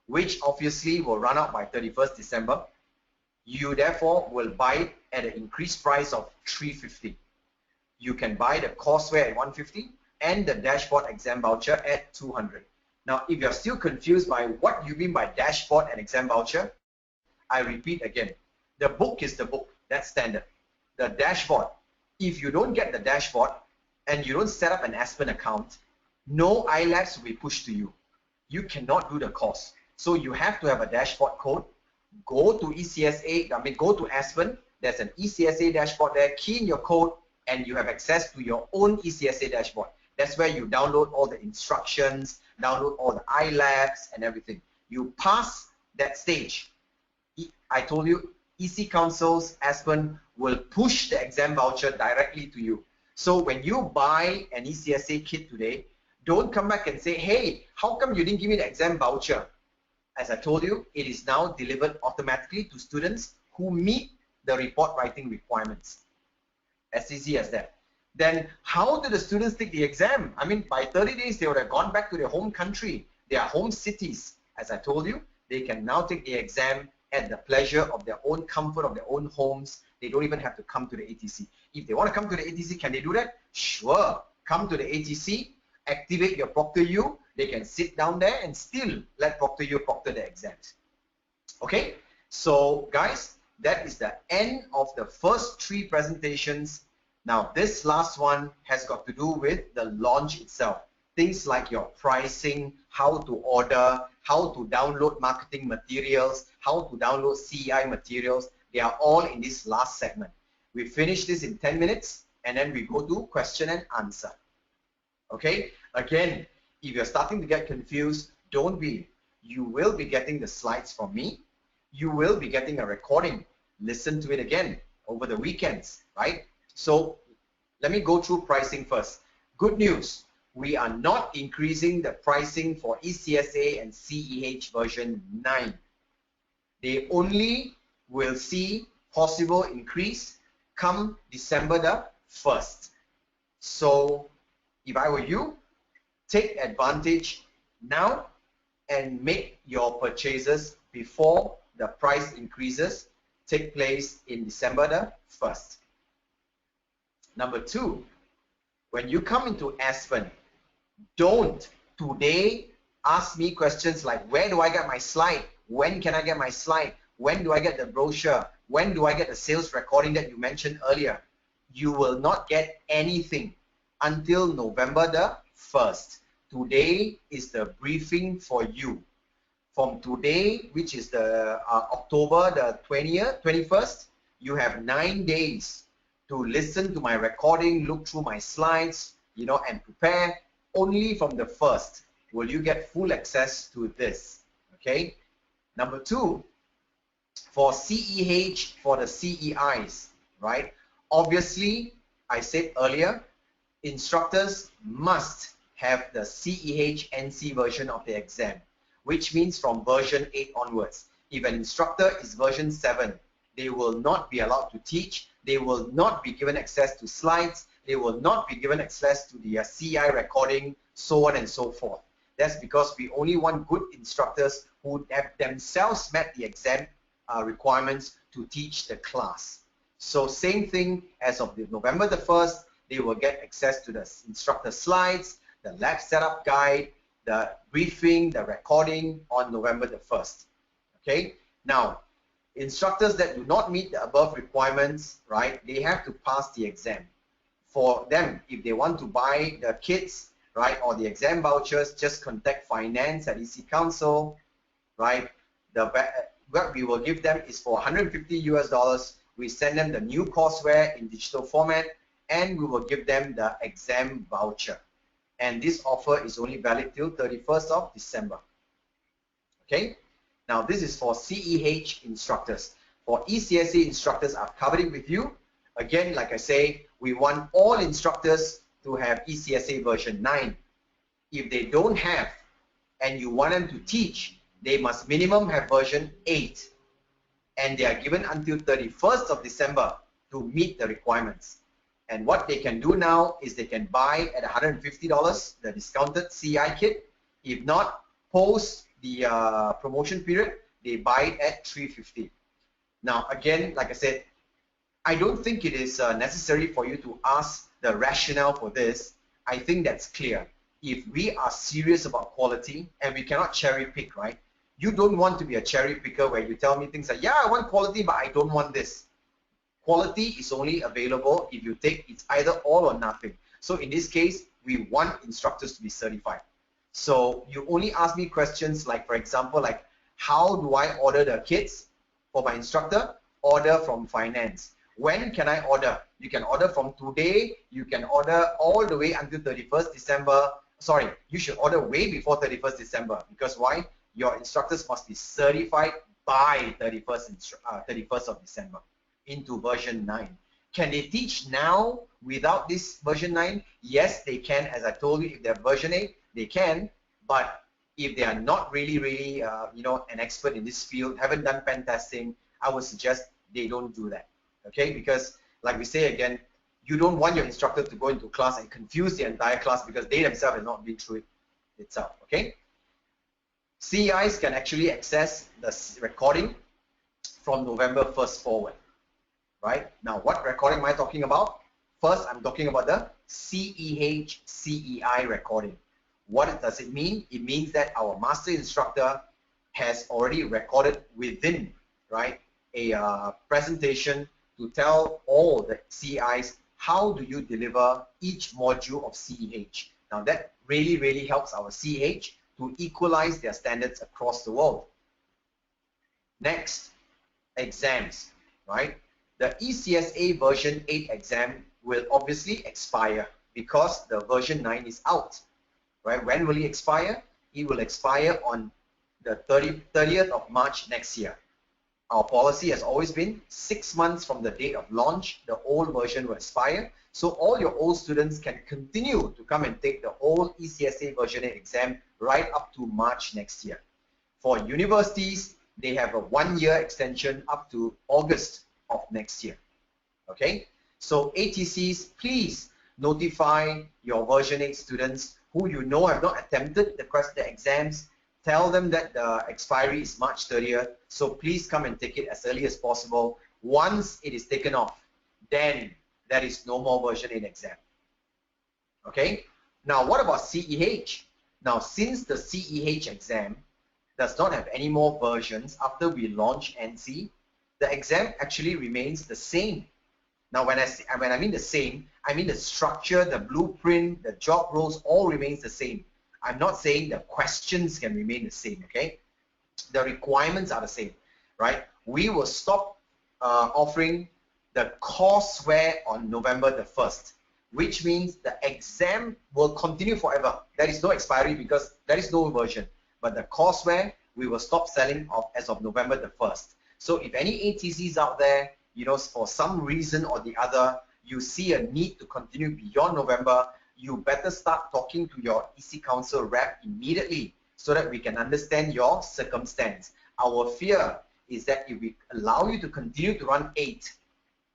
which obviously will run out by 31st December, you therefore will buy it at an increased price of $350. You can buy the courseware at $150 and the dashboard exam voucher at $200. Now, if you're still confused by what you mean by dashboard and exam voucher, I repeat again, the book is the book, that's standard. The dashboard, if you don't get the dashboard and you don't set up an Aspen account, no iLabs will be pushed to you. You cannot do the course. So you have to have a dashboard code. Go to go to Aspen. There's an ECSA dashboard there. Key in your code, and you have access to your own ECSA dashboard. That's where you download all the instructions, download all the iLabs and everything. You pass that stage. I told you, EC Council's Aspen will push the exam voucher directly to you. So when you buy an ECSA kit today, don't come back and say, hey, how come you didn't give me the exam voucher? As I told you, it is now delivered automatically to students who meet the report writing requirements. As easy as that. Then how do the students take the exam? By 30 days, they would have gone back to their home country, their home cities. As I told you, they can now take the exam at the pleasure of their own comfort, of their own homes. They don't even have to come to the ATC. If they want to come to the ATC, can they do that? Sure. Come to the ATC. activate your ProctorU, they can sit down there and still let ProctorU proctor the exams. Okay, so guys, that is the end of the first 3 presentations. Now this last one has got to do with the launch itself. Things like your pricing, how to order, how to download marketing materials, how to download CEI materials. They are all in this last segment. We finish this in 10 minutes and then we go to question and answer. Okay, again, if you're starting to get confused, don't be. You will be getting the slides from me. You will be getting a recording. Listen to it again over the weekends, right? So let me go through pricing first. Good news, we are not increasing the pricing for ECSA and CEH version 9. They only will see possible increase come December the 1st. So if I were you, take advantage now and make your purchases before the price increases take place in December the 1st. Number 2, when you come into Aspen, don't today ask me questions like, where do I get my slide? When can I get my slide? When do I get the brochure? When do I get the sales recording that you mentioned earlier? You will not get anything until November the 1st. Today is the briefing for you. From today, which is the October the 21st, you have 9 days to listen to my recording, look through my slides, and prepare. Only from the 1st will you get full access to this. Okay. Number 2, for CEH, for the CEIs, right? Obviously, I said earlier, instructors must have the CEHNC version of the exam, which means from version 8 onwards. If an instructor is version 7, they will not be allowed to teach. They will not be given access to slides. They will not be given access to the CI recording, so on and so forth. That's because we only want good instructors who have themselves met the exam requirements to teach the class. So same thing as of November the 1st, they will get access to the instructor slides, the lab setup guide, the briefing, the recording on November the 1st. Okay. Now, instructors that do not meet the above requirements, right, they have to pass the exam. For them, if they want to buy the kits, right, or the exam vouchers, just contact finance at EC Council, right. What we will give them is for $150 US. We send them the new courseware in digital format, and we will give them the exam voucher. And this offer is only valid till 31st of December. Okay. Now this is for CEH instructors. For ECSA instructors, I've covered it with you. Again, like I say, we want all instructors to have ECSA version 9. If they don't have, and you want them to teach, they must minimum have version 8. And they are given until 31st of December to meet the requirements. And what they can do now is they can buy at $150, the discounted CI kit. If not, post the promotion period, they buy it at $350. Now, again, like I said, I don't think it is necessary for you to ask the rationale for this. I think that's clear. If we are serious about quality, and we cannot cherry pick, right? You don't want to be a cherry picker where you tell me things like, yeah, I want quality, but I don't want this. Quality is only available if you take it's either all or nothing. So in this case, we want instructors to be certified. So you only ask me questions like, for example, like, how do I order the kits for my instructor? Order from finance. When can I order? You can order from today. You can order all the way until 31st December. Sorry, you should order way before 31st December. Because why? Your instructors must be certified by 31st of December into version 9. Can they teach now without this version 9? Yes, they can. As I told you, if they're version 8, they can. But if they are not really, an expert in this field, haven't done pen testing, I would suggest they don't do that. Okay? Because, like we say again, you don't want your instructor to go into class and confuse the entire class because they themselves have not been through it itself. Okay? CEIs can actually access the recording from November 1st forward. Right? Now, what recording am I talking about? First, I'm talking about the CEHv9 recording. What does it mean? It means that our master instructor has already recorded within, right, a presentation to tell all the CEIs how do you deliver each module of CEH. Now that really helps our CEH to equalize their standards across the world. Next, exams, right? The ECSA version 8 exam will obviously expire because the version 9 is out, right? When will it expire? It will expire on the 30th of March next year. Our policy has always been 6 months from the date of launch, the old version will expire. So all your old students can continue to come and take the old ECSA version 8 exam right up to March next year. For universities, they have a 1-year extension up to August of next year. Okay, so ATCs, please notify your version 8 students who you know have not attempted the exams. Tell them that the expiry is March 30th, so please come and take it as early as possible. Once it is taken off, then there is no more version 8 exam. Okay, now what about CEH? Now, since the CEH exam does not have any more versions after we launch NC, the exam actually remains the same. Now, when I mean the same, I mean the structure, the blueprint, the job roles all remains the same. I'm not saying the questions can remain the same, okay? The requirements are the same, right? We will stop offering the courseware on November the 1st, which means the exam will continue forever. There is no expiry because there is no version. But the courseware, we will stop selling as of November the 1st. So if any ATCs out there, you know, for some reason or the other, you see a need to continue beyond November, you better start talking to your EC Council rep immediately so that we can understand your circumstance. Our fear is that if we allow you to continue to run 8,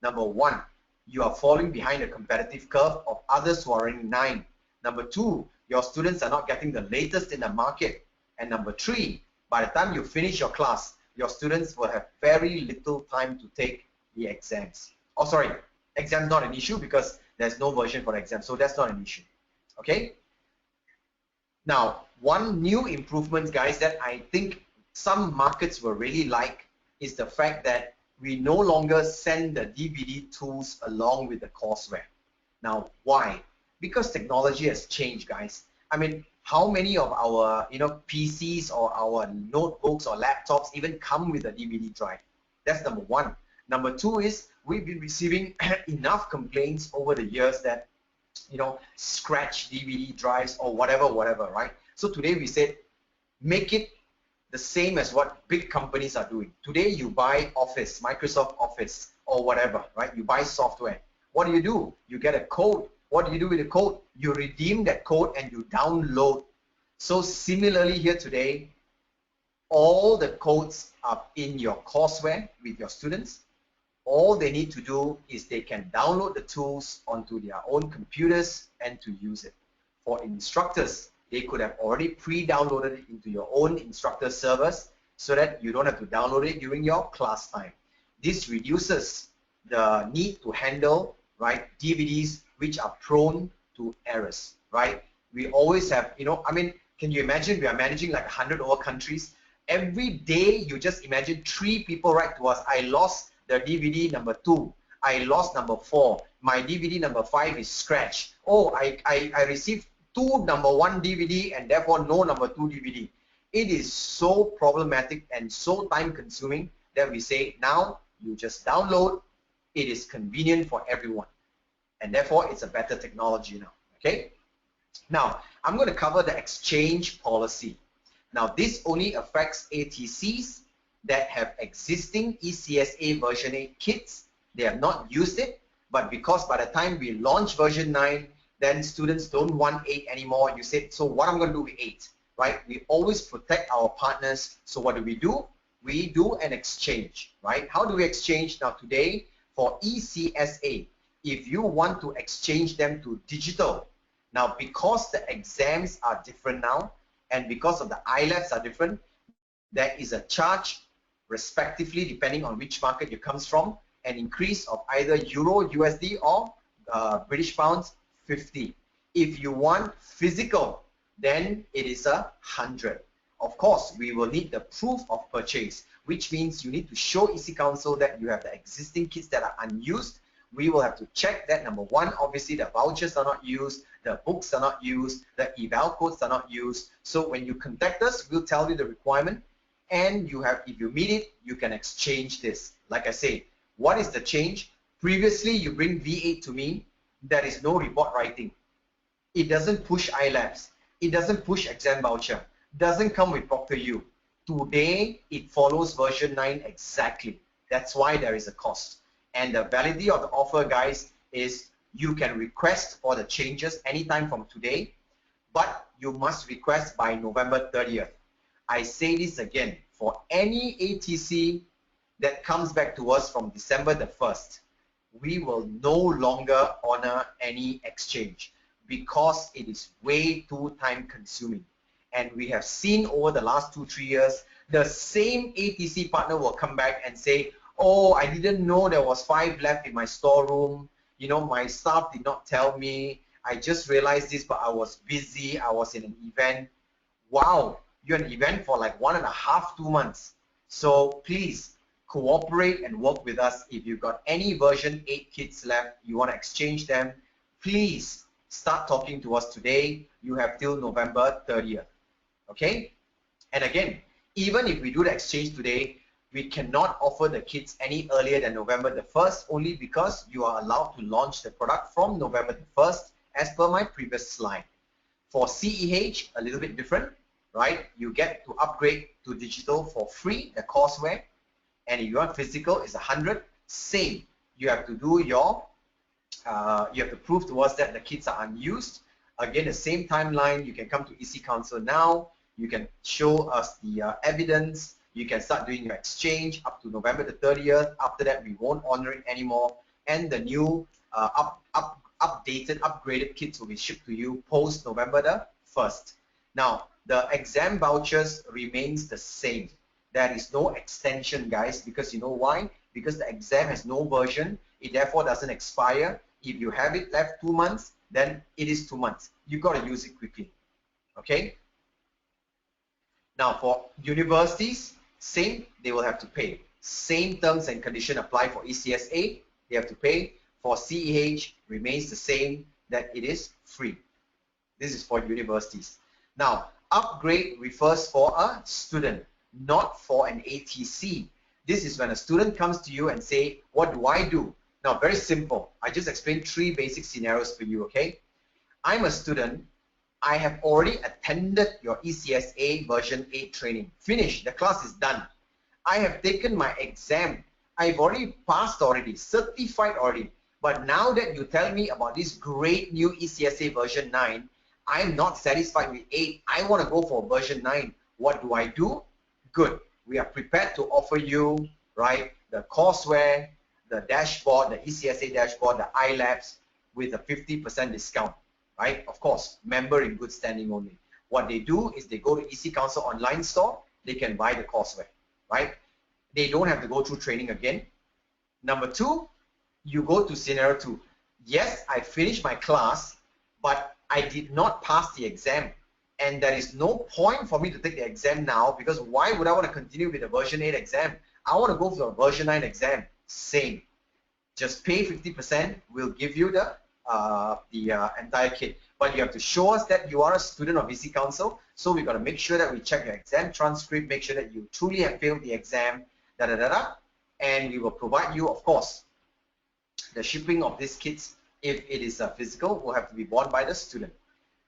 number 1, you are falling behind the competitive curve of others who are running 9. Number 2, your students are not getting the latest in the market. And number 3, by the time you finish your class, your students will have very little time to take the exams. Oh, sorry, exams not an issue because there's no version for the exam, so that's not an issue. Okay. Now, one new improvement, guys, that I think some markets will really like is the fact that we no longer send the DVD tools along with the courseware. Now, why? Because technology has changed, guys. I mean, how many of our PCs or our notebooks or laptops even come with a DVD drive? That's number 1. Number 2 is we've been receiving enough complaints over the years that scratch DVD drives or whatever, right? So today we said make it the same as what big companies are doing. Today you buy Office, Microsoft Office or whatever, right? You buy software. What do? You get a code. What do you do with the code? You redeem that code and you download. So similarly here today, all the codes are in your courseware with your students. All they need to do is they can download the tools onto their own computers and to use it. For instructors, they could have already pre-downloaded it into your own instructor servers so that you don't have to download it during your class time. This reduces the need to handle, right, DVDs which are prone to errors, right? We always have, I mean, can you imagine we are managing like 100 over countries? Every day you just imagine 3 people write to us, I lost the DVD number 2, I lost number 4, my DVD number 5 is scratched. Oh, I received 2 number 1 DVD and therefore no number 2 DVD. It is so problematic and so time consuming that we say now you just download. It is convenient for everyone and therefore it's a better technology now. Okay, now I'm going to cover the exchange policy. Now this only affects ATCs that have existing ECSA version 8 kits. They have not used it, but because by the time we launch version 9, then students don't want 8 anymore. You said, so what I'm going to do with 8, right? We always protect our partners. So what do? We do an exchange, right? How do we exchange? Now today, for ECSA, if you want to exchange them to digital, now because the exams are different now, and because of the ILabs are different, there is a charge respectively depending on which market it comes from, an increase of either Euro, USD or British pounds, 50. If you want physical, then it is 100. Of course, we will need the proof of purchase, which means you need to show EC Council that you have the existing kits that are unused. We will have to check that, number one, obviously the vouchers are not used, the books are not used, the eval codes are not used. So when you contact us, we'll tell you the requirement, and you have, if you meet it, you can exchange this. Like I say, what is the change? Previously, you bring V8 to me, there is no report writing. It doesn't push iLabs. It doesn't push exam voucher. Doesn't come with ProctorU. Today, it follows version 9 exactly. That's why there is a cost. And the validity of the offer, guys, is you can request for the changes anytime from today, but you must request by November 30th. I say this again, for any ATC that comes back to us from December the 1st, we will no longer honor any exchange because it is way too time consuming. And we have seen over the last 2-3 years, the same ATC partner will come back and say, oh, I didn't know there was 5 left in my storeroom. You know, my staff did not tell me. I just realized this, but I was busy. I was in an event. Wow, you're in an event for like 1.5 to 2 months. So please cooperate and work with us. If you've got any version 8 kits left, you want to exchange them, please start talking to us today. You have till November 30th. Okay? And again, even if we do the exchange today, we cannot offer the kits any earlier than November the 1st, only because you are allowed to launch the product from November the 1st, as per my previous slide. For CEH, a little bit different, right? You get to upgrade to digital for free, the courseware, and if you want physical, it's 100. Same, you have to do your, you have to prove to us that the kits are unused. Again, the same timeline. You can come to EC Council now. You can show us the evidence. You can start doing your exchange up to November the 30th. After that, we won't honor it anymore. And the new updated, upgraded kits will be shipped to you post November the 1st. Now, the exam vouchers remains the same. There is no extension, guys, because you know why? Because the exam has no version. It therefore doesn't expire. If you have it left 2 months, then it is 2 months. You've got to use it quickly. Okay? Now, for universities, same, they will have to pay. Same terms and condition apply for ECSA, they have to pay. For CEH, remains the same, that it is free. This is for universities. Now, upgrade refers for a student, not for an ATC. This is when a student comes to you and say, what do I do? Now, very simple. I just explained 3 basic scenarios for you, okay? I'm a student. I have already attended your ECSA version 8 training. Finished. The class is done. I have taken my exam. I've already passed already, certified already. But now that you tell me about this great new ECSA version 9, I'm not satisfied with 8. I want to go for version 9. What do I do? Good. We are prepared to offer you, right, the courseware, the dashboard, the ECSA dashboard, the iLabs with a 50% discount. Right? Of course, member in good standing only. What they do is they go to EC Council online store, they can buy the courseware, right? They don't have to go through training again. Number 2, you go to scenario 2. Yes, I finished my class, but I did not pass the exam. And there is no point for me to take the exam now, because why would I want to continue with the version 8 exam? I want to go for a version 9 exam. Same. Just pay 50%, we'll give you the entire kit. But you have to show us that you are a student of EC Council. So we've got to make sure that we check your exam transcript, make sure that you truly have failed the exam, and we will provide you, of course, the shipping of these kits. If it is a physical, will have to be borne by the student.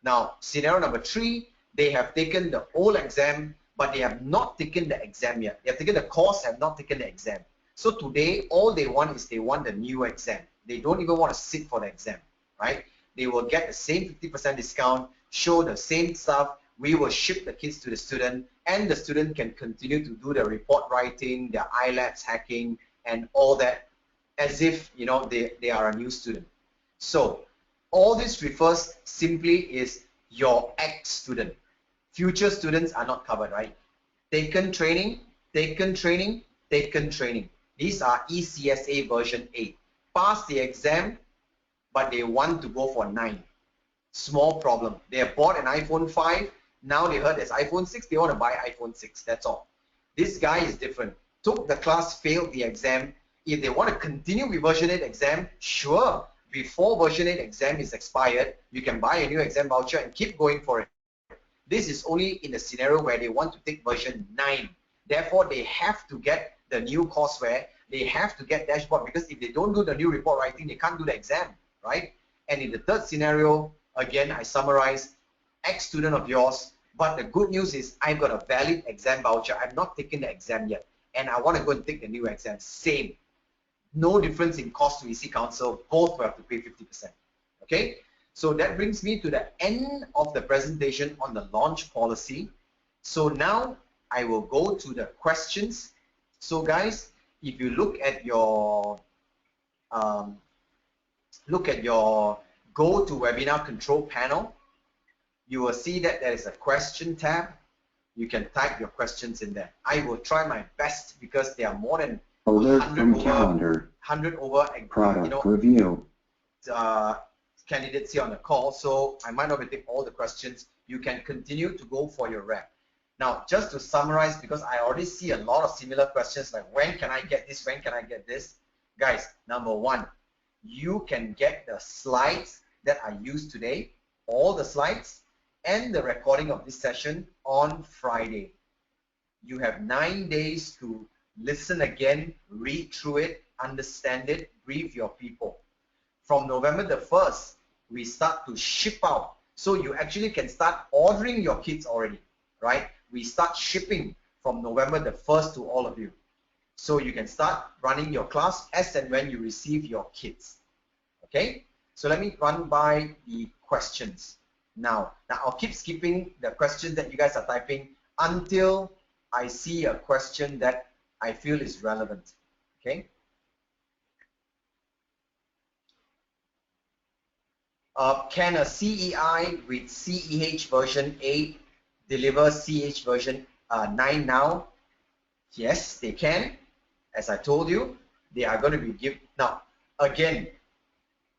Now, scenario number 3, they have taken the old exam, but they have not taken the exam yet. They have taken the course, have not taken the exam. So today, all they want is they want the new exam. They don't even want to sit for the exam, right? They will get the same 50% discount, show the same stuff. We will ship the kits to the student, and the student can continue to do the report writing, their iLabs hacking, and all that, as if, you know, they are a new student. So all this refers simply is your ex-student. Future students are not covered, right? Taken training, taken training, taken training. These are ECSA version 8. Pass the exam, but they want to go for 9. Small problem. They have bought an iPhone 5. Now they heard there's iPhone 6. They want to buy iPhone 6. That's all. This guy is different. Took the class, failed the exam. If they want to continue with version 8 exam, sure. Before version 8 exam is expired, you can buy a new exam voucher and keep going for it. This is only in the scenario where they want to take version 9. Therefore, they have to get the new courseware. They have to get dashboard, because if they don't do the new report writing, they can't do the exam, right? And in the third scenario, again, I summarize, ex-student of yours, but the good news is I've got a valid exam voucher. I've not taken the exam yet, and I want to go and take the new exam. Same. No difference in cost to EC Council. Both will have to pay 50%. Okay? So that brings me to the end of the presentation on the launch policy. So now I will go to the questions. So guys, if you look at your go to webinar control panel, you will see that there is a question tab. You can type your questions in there. I will try my best, because there are more than 100 over product review candidates here on the call, so I might not take all the questions. You can continue to go for your rep. Now, just to summarize, because I already see a lot of similar questions like, when can I get this, when can I get this? Guys, number one, you can get the slides that I used today, all the slides, and the recording of this session on Friday. You have 9 days to listen again, read through it, understand it, brief your people. From November the 1st, we start to ship out. So you actually can start ordering your kits already, right? We start shipping from November the 1st to all of you. So you can start running your class as and when you receive your kits. Okay? So let me run by the questions. Now I'll keep skipping the questions that you guys are typing until I see a question that I feel is relevant. Okay? Can a CEI with CEH version 8 deliver CEH version 9 now? Yes, they can. As I told you, they are going to be given. Now, again,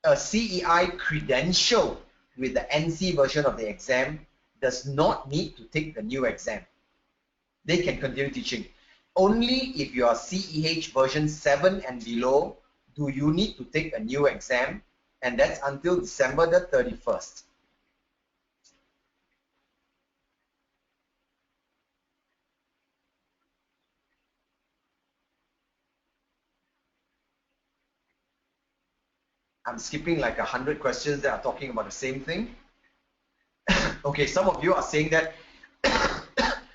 a CEI credential with the NC version of the exam does not need to take the new exam. They can continue teaching. Only if you are CEH version 7 and below do you need to take a new exam, and that's until December the 31st. I'm skipping like 100 questions that are talking about the same thing. Okay, some of you are saying that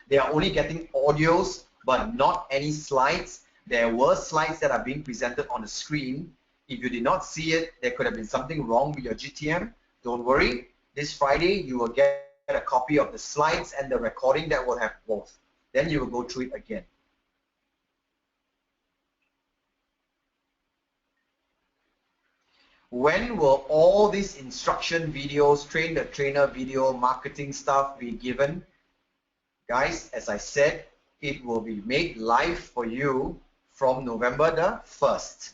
they are only getting audios but not any slides. There were slides that are being presented on the screen. If you did not see it, there could have been something wrong with your GTM. Don't worry. This Friday, you will get a copy of the slides and the recording that will have both. Then you will go through it again. When will all these instruction videos, train the trainer video, marketing stuff be given? Guys, as I said, it will be made live for you from November the 1st.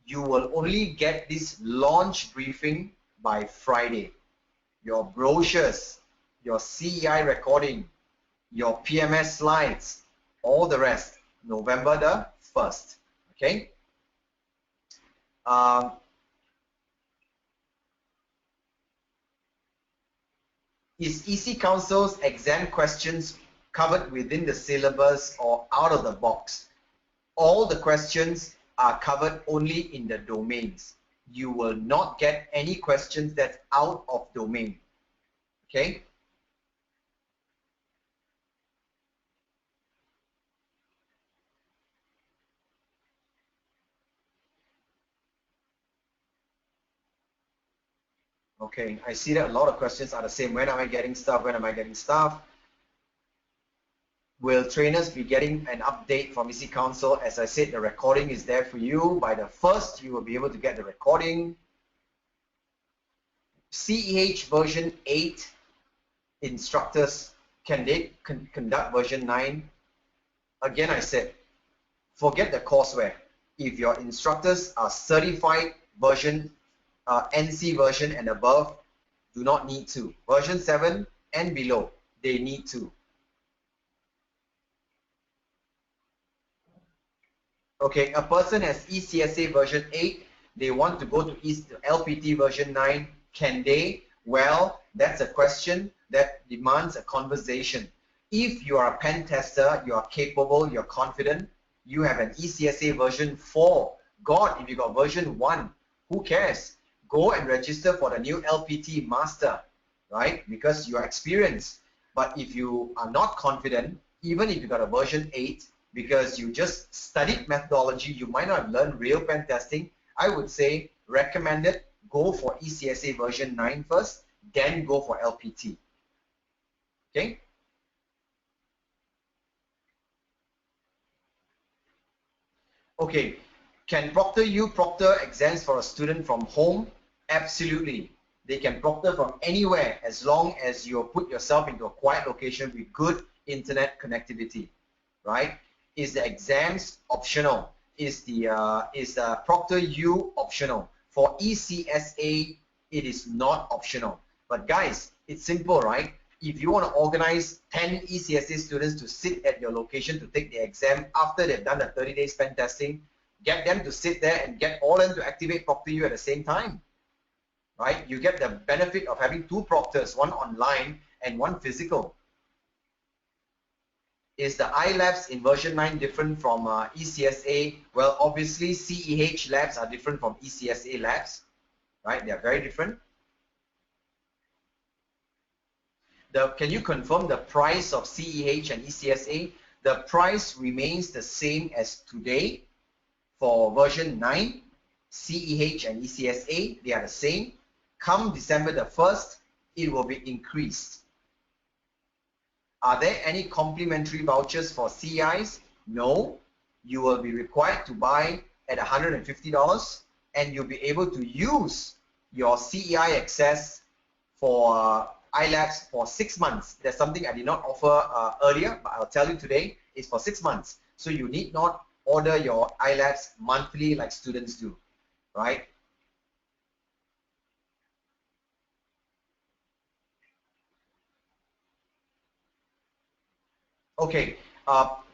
You will only get this launch briefing by Friday. Your brochures, your CEI recording, your PMS slides, all the rest, November the 1st. Okay? Is EC Council's exam questions covered within the syllabus or out of the box? All the questions are covered only in the domains. You will not get any questions that's out of domain. Okay? Okay, I see that a lot of questions are the same. When am I getting stuff? When am I getting stuff? Will trainers be getting an update from EC Council? As I said, the recording is there for you. By the 1st, you will be able to get the recording. CEH version 8 instructors, can they conduct version 9? Again, I said, forget the courseware. If your instructors are certified version NC version and above do not need to. Version 7 and below, they need to. Okay, a person has ECSA version 8, they want to go to LPT version 9, can they? Well, that's a question that demands a conversation. If you are a pen tester, you are capable, you're confident, you have an ECSA version 4. God, if you got version 1, who cares? Go and register for the new LPT master, right? Because you're experienced. But if you are not confident, even if you got a version 8, because you just studied methodology, you might not learn real pen testing, I would say recommended go for ECSA version 9 first, then go for LPT. Okay? Okay, can ProctorU proctor exams for a student from home? Absolutely. They can proctor from anywhere as long as you put yourself into a quiet location with good internet connectivity, right? Is the exams optional? Is the ProctorU optional? For ECSA, it is not optional. But guys, it's simple, right? If you want to organize 10 ECSA students to sit at your location to take the exam after they've done the 30 days pen testing, get them to sit there and get all of them to activate ProctorU at the same time, right? You get the benefit of having 2 proctors, one online and one physical. Is the iLabs in version 9 different from ECSA? Well, obviously CEH labs are different from ECSA labs, right? They are very different. Can you confirm the price of CEH and ECSA? The price remains the same as today for version 9. CEH and ECSA, they are the same. Come December the 1st, it will be increased. Are there any complimentary vouchers for CEIs? No. You will be required to buy at $150 and you'll be able to use your CEI access for iLabs for 6 months. That's something I did not offer earlier, but I'll tell you today. It's for 6 months. So you need not order your iLabs monthly like students do, right? Okay,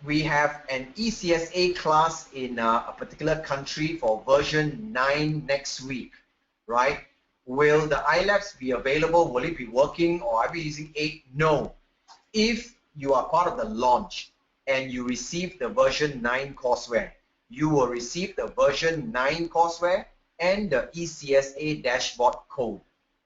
we have an ECSA class in a particular country for version 9 next week, right? Will the iLabs be available? Will it be working or are we using 8? No. If you are part of the launch and you receive the version 9 courseware, you will receive the version 9 courseware and the ECSA dashboard code,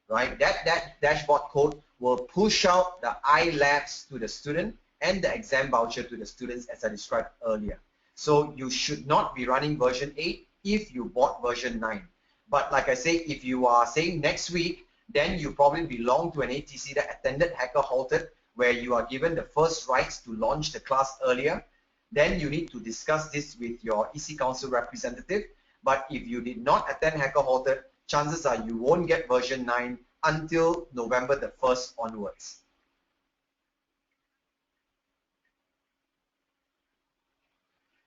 right? That dashboard code will push out the iLabs to the student and the exam voucher to the students as I described earlier. So you should not be running version 8 if you bought version 9. But like I say, if you are saying next week, then you probably belong to an ATC that attended Hacker Halted, where you are given the first rights to launch the class earlier. Then you need to discuss this with your EC Council representative. But if you did not attend Hacker Halted, chances are you won't get version 9 until November the 1st onwards.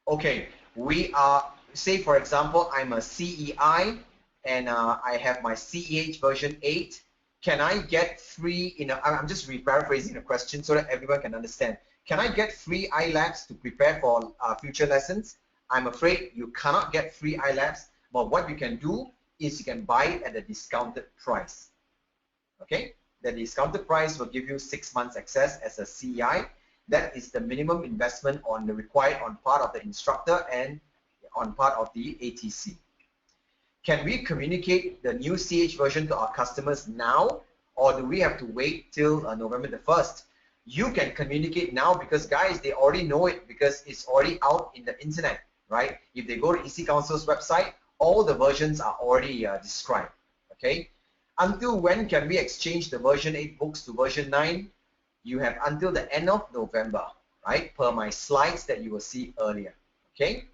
Okay, we are, say for example, I'm a CEI and I have my CEH version 8. Can I get free, I'm just paraphrasing the question so that everyone can understand. Can I get free iLabs to prepare for future lessons? I'm afraid you cannot get free iLabs, but what you can do is you can buy it at a discounted price. Okay, the discounted price will give you 6 months access as a CEI. That is the minimum investment required on part of the instructor and on part of the ATC. Can we communicate the new CH version to our customers now, or do we have to wait till November the 1st? You can communicate now because guys, they already know it because it's already out in the internet, right? If they go to EC Council's website, all the versions are already described, okay? Until when can we exchange the version 8 books to version 9? You have until the end of November, right? Per my slides that you will see earlier, okay?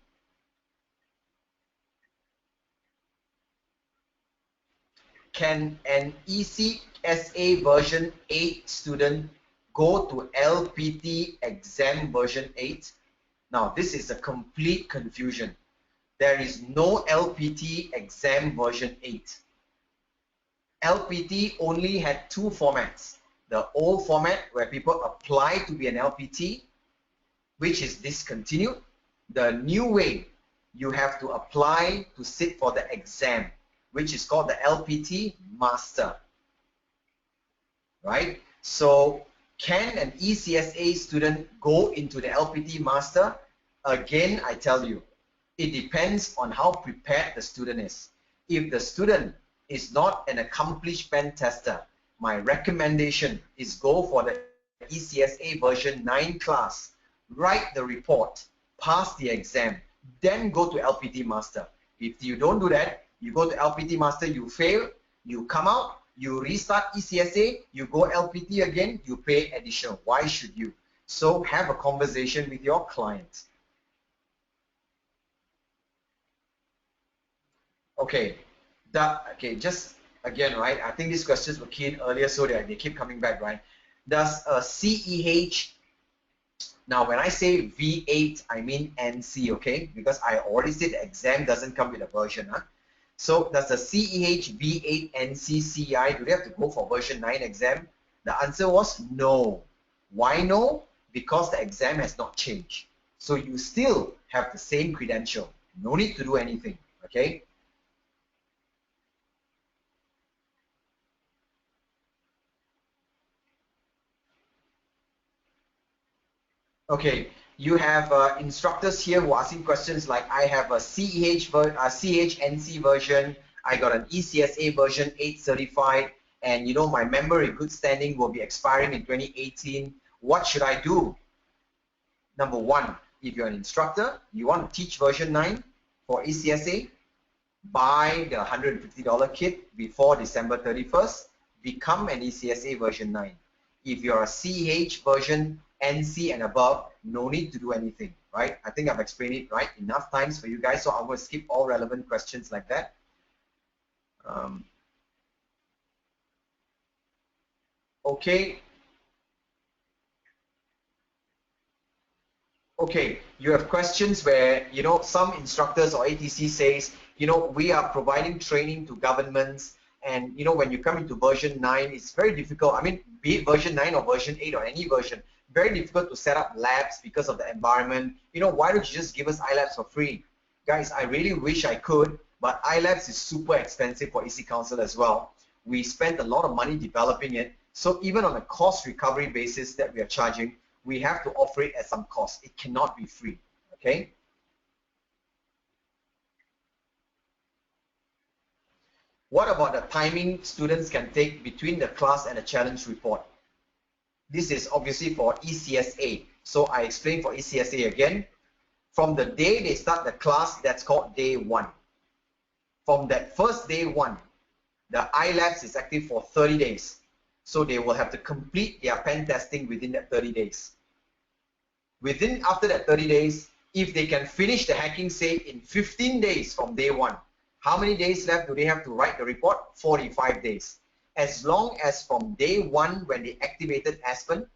Can an ECSA version 8 student go to LPT exam version 8? Now, this is a complete confusion. There is no LPT exam version 8. LPT only had two formats. The old format where people apply to be an LPT, which is discontinued. The new way, you have to apply to sit for the exam, which is called the LPT Master. Right? So can an ECSA student go into the LPT Master? Again, I tell you, it depends on how prepared the student is. If the student is not an accomplished pen tester, my recommendation is go for the ECSA version 9 class, write the report, pass the exam, then go to LPT Master. If you don't do that, you go to LPT Master, you fail, you come out, you restart ECSA, you go LPT again, you pay additional. Why should you? So have a conversation with your client. Okay, just again, right? I think these questions were keyed earlier, so they keep coming back, right? Does a CEH, now when I say V8, I mean NC, okay? Because I already said the exam doesn't come with a version, huh? So does the CEHv9 NC CEI, do they have to go for version 9 exam? The answer was no. Why no? Because the exam has not changed. So you still have the same credential. No need to do anything, okay? Okay, you have instructors here who are asking questions like, I have a CEHNC version, I got an ECSA version 8 certified, and you know my member in good standing will be expiring in 2018. What should I do? Number one, if you're an instructor, you want to teach version 9 for ECSA, buy the $150 kit before December 31st, become an ECSA version 9. If you're a CEH version NC and above, no need to do anything, right? I think I've explained it right enough times for you guys, so I'm going to skip all relevant questions like that. Okay. Okay, you have questions where, you know, some instructors or ATC says, you know, we are providing training to governments, and, you know, when you come into version 9, it's very difficult. I mean, be it version 9 or version 8 or any version, very difficult to set up labs because of the environment. You know, why don't you just give us iLabs for free? Guys, I really wish I could, but iLabs is super expensive for EC Council as well. We spent a lot of money developing it. So even on a cost recovery basis that we are charging, we have to offer it at some cost. It cannot be free, okay? What about the timing students can take between the class and the challenge report? This is obviously for ECSA. So I explain for ECSA again. From the day they start the class, that's called day 1. From that first day 1, the iLabs is active for 30 days. So they will have to complete their pen testing within that 30 days. After that 30 days, if they can finish the hacking, say, in 15 days from day 1, how many days left do they have to write the report? 45 days. As long as from day 1, when they activated Aspen,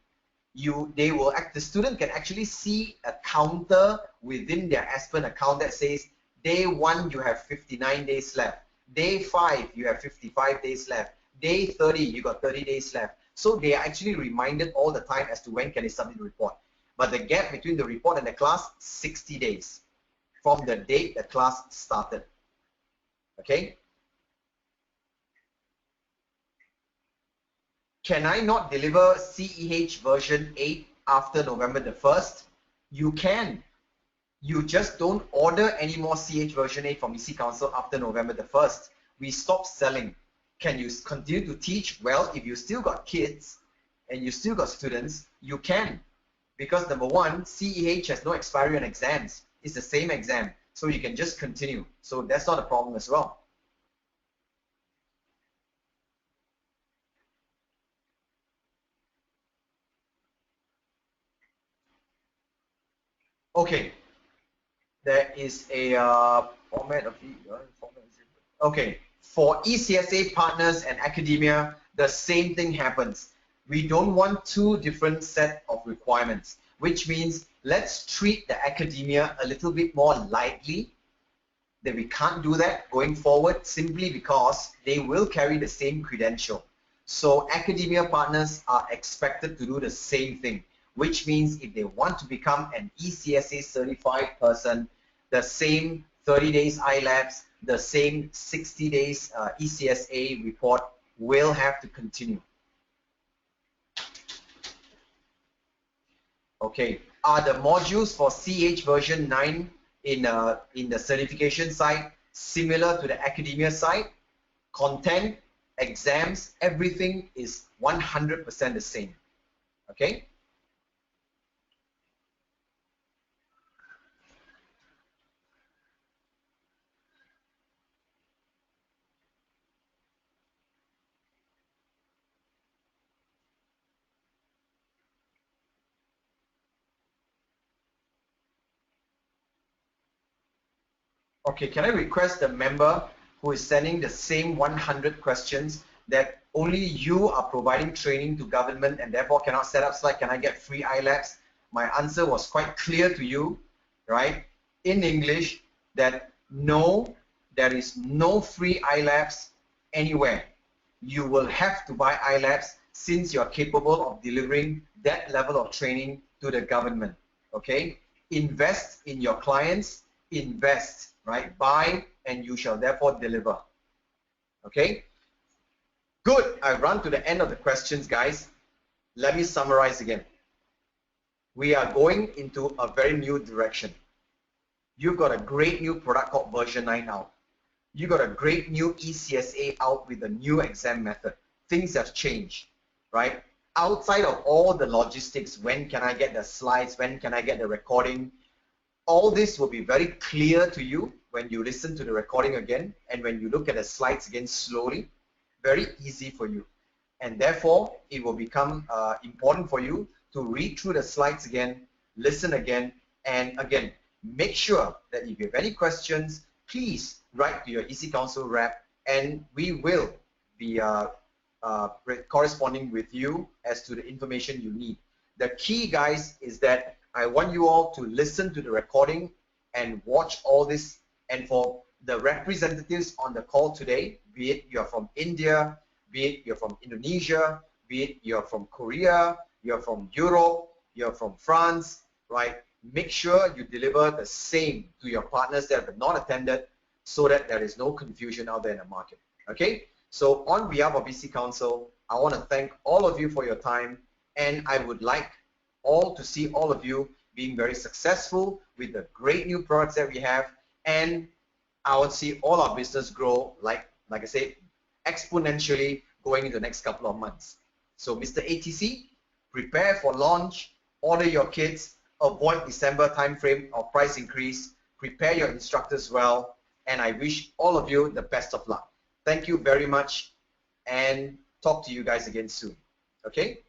the student can actually see a counter within their Aspen account that says, day 1, you have 59 days left. Day 5, you have 55 days left. Day 30, you got 30 days left. So they are actually reminded all the time as to when can they submit the report. But the gap between the report and the class, 60 days from the date the class started. Okay? Can I not deliver CEH version 8 after November the 1st? You can. You just don't order any more CEH version 8 from EC Council after November the 1st. We stop selling. Can you continue to teach? Well, if you still got kids and you still got students, you can. Because number one, CEH has no expiry on exams. It's the same exam. So you can just continue. So that's not a problem as well. Okay. There is a format of okay. For ECSA partners and academia, the same thing happens. We don't want two different set of requirements, which means let's treat the academia a little bit more lightly that we can't do that going forward simply because they will carry the same credential. So academia partners are expected to do the same thing, which means if they want to become an ECSA certified person, the same 30 days ILABs, the same 60 days ECSA report will have to continue. Okay, are the modules for CH version 9 in the certification side similar to the academia side? Content, exams, everything is 100% the same. Okay? Okay, can I request the member who is sending the same 100 questions that only you are providing training to government and therefore cannot set up slides, can I get free ILABs? My answer was quite clear to you, right? In English, that no, there is no free ILABs anywhere. You will have to buy ILABs since you are capable of delivering that level of training to the government, okay? Invest in your clients, invest, right? Buy and you shall therefore deliver. Okay? Good. I've run to the end of the questions, guys. Let me summarize again. We are going into a very new direction. You've got a great new product called version 9 out. You've got a great new ECSA out with a new exam method. Things have changed, right? Outside of all the logistics, when can I get the slides, when can I get the recording, all this will be very clear to you when you listen to the recording again and when you look at the slides again slowly. Very easy for you. And therefore, it will become important for you to read through the slides again, listen again, and again, make sure that if you have any questions, please write to your EC Council rep and we will be corresponding with you as to the information you need. The key, guys, is that I want you all to listen to the recording and watch all this. And for the representatives on the call today, be it you're from India, be it you're from Indonesia, be it you're from Korea, you're from Europe, you're from France, right? Make sure you deliver the same to your partners that have not attended so that there is no confusion out there in the market. Okay? So on behalf of EC Council, I want to thank all of you for your time, and I would like all to see all of you being very successful with the great new products that we have, and I want to see all our business grow like I said, exponentially going into the next couple of months. So Mr. ATC, prepare for launch, order your kits, avoid December timeframe of price increase, prepare your instructors well, and I wish all of you the best of luck. Thank you very much and talk to you guys again soon. Okay?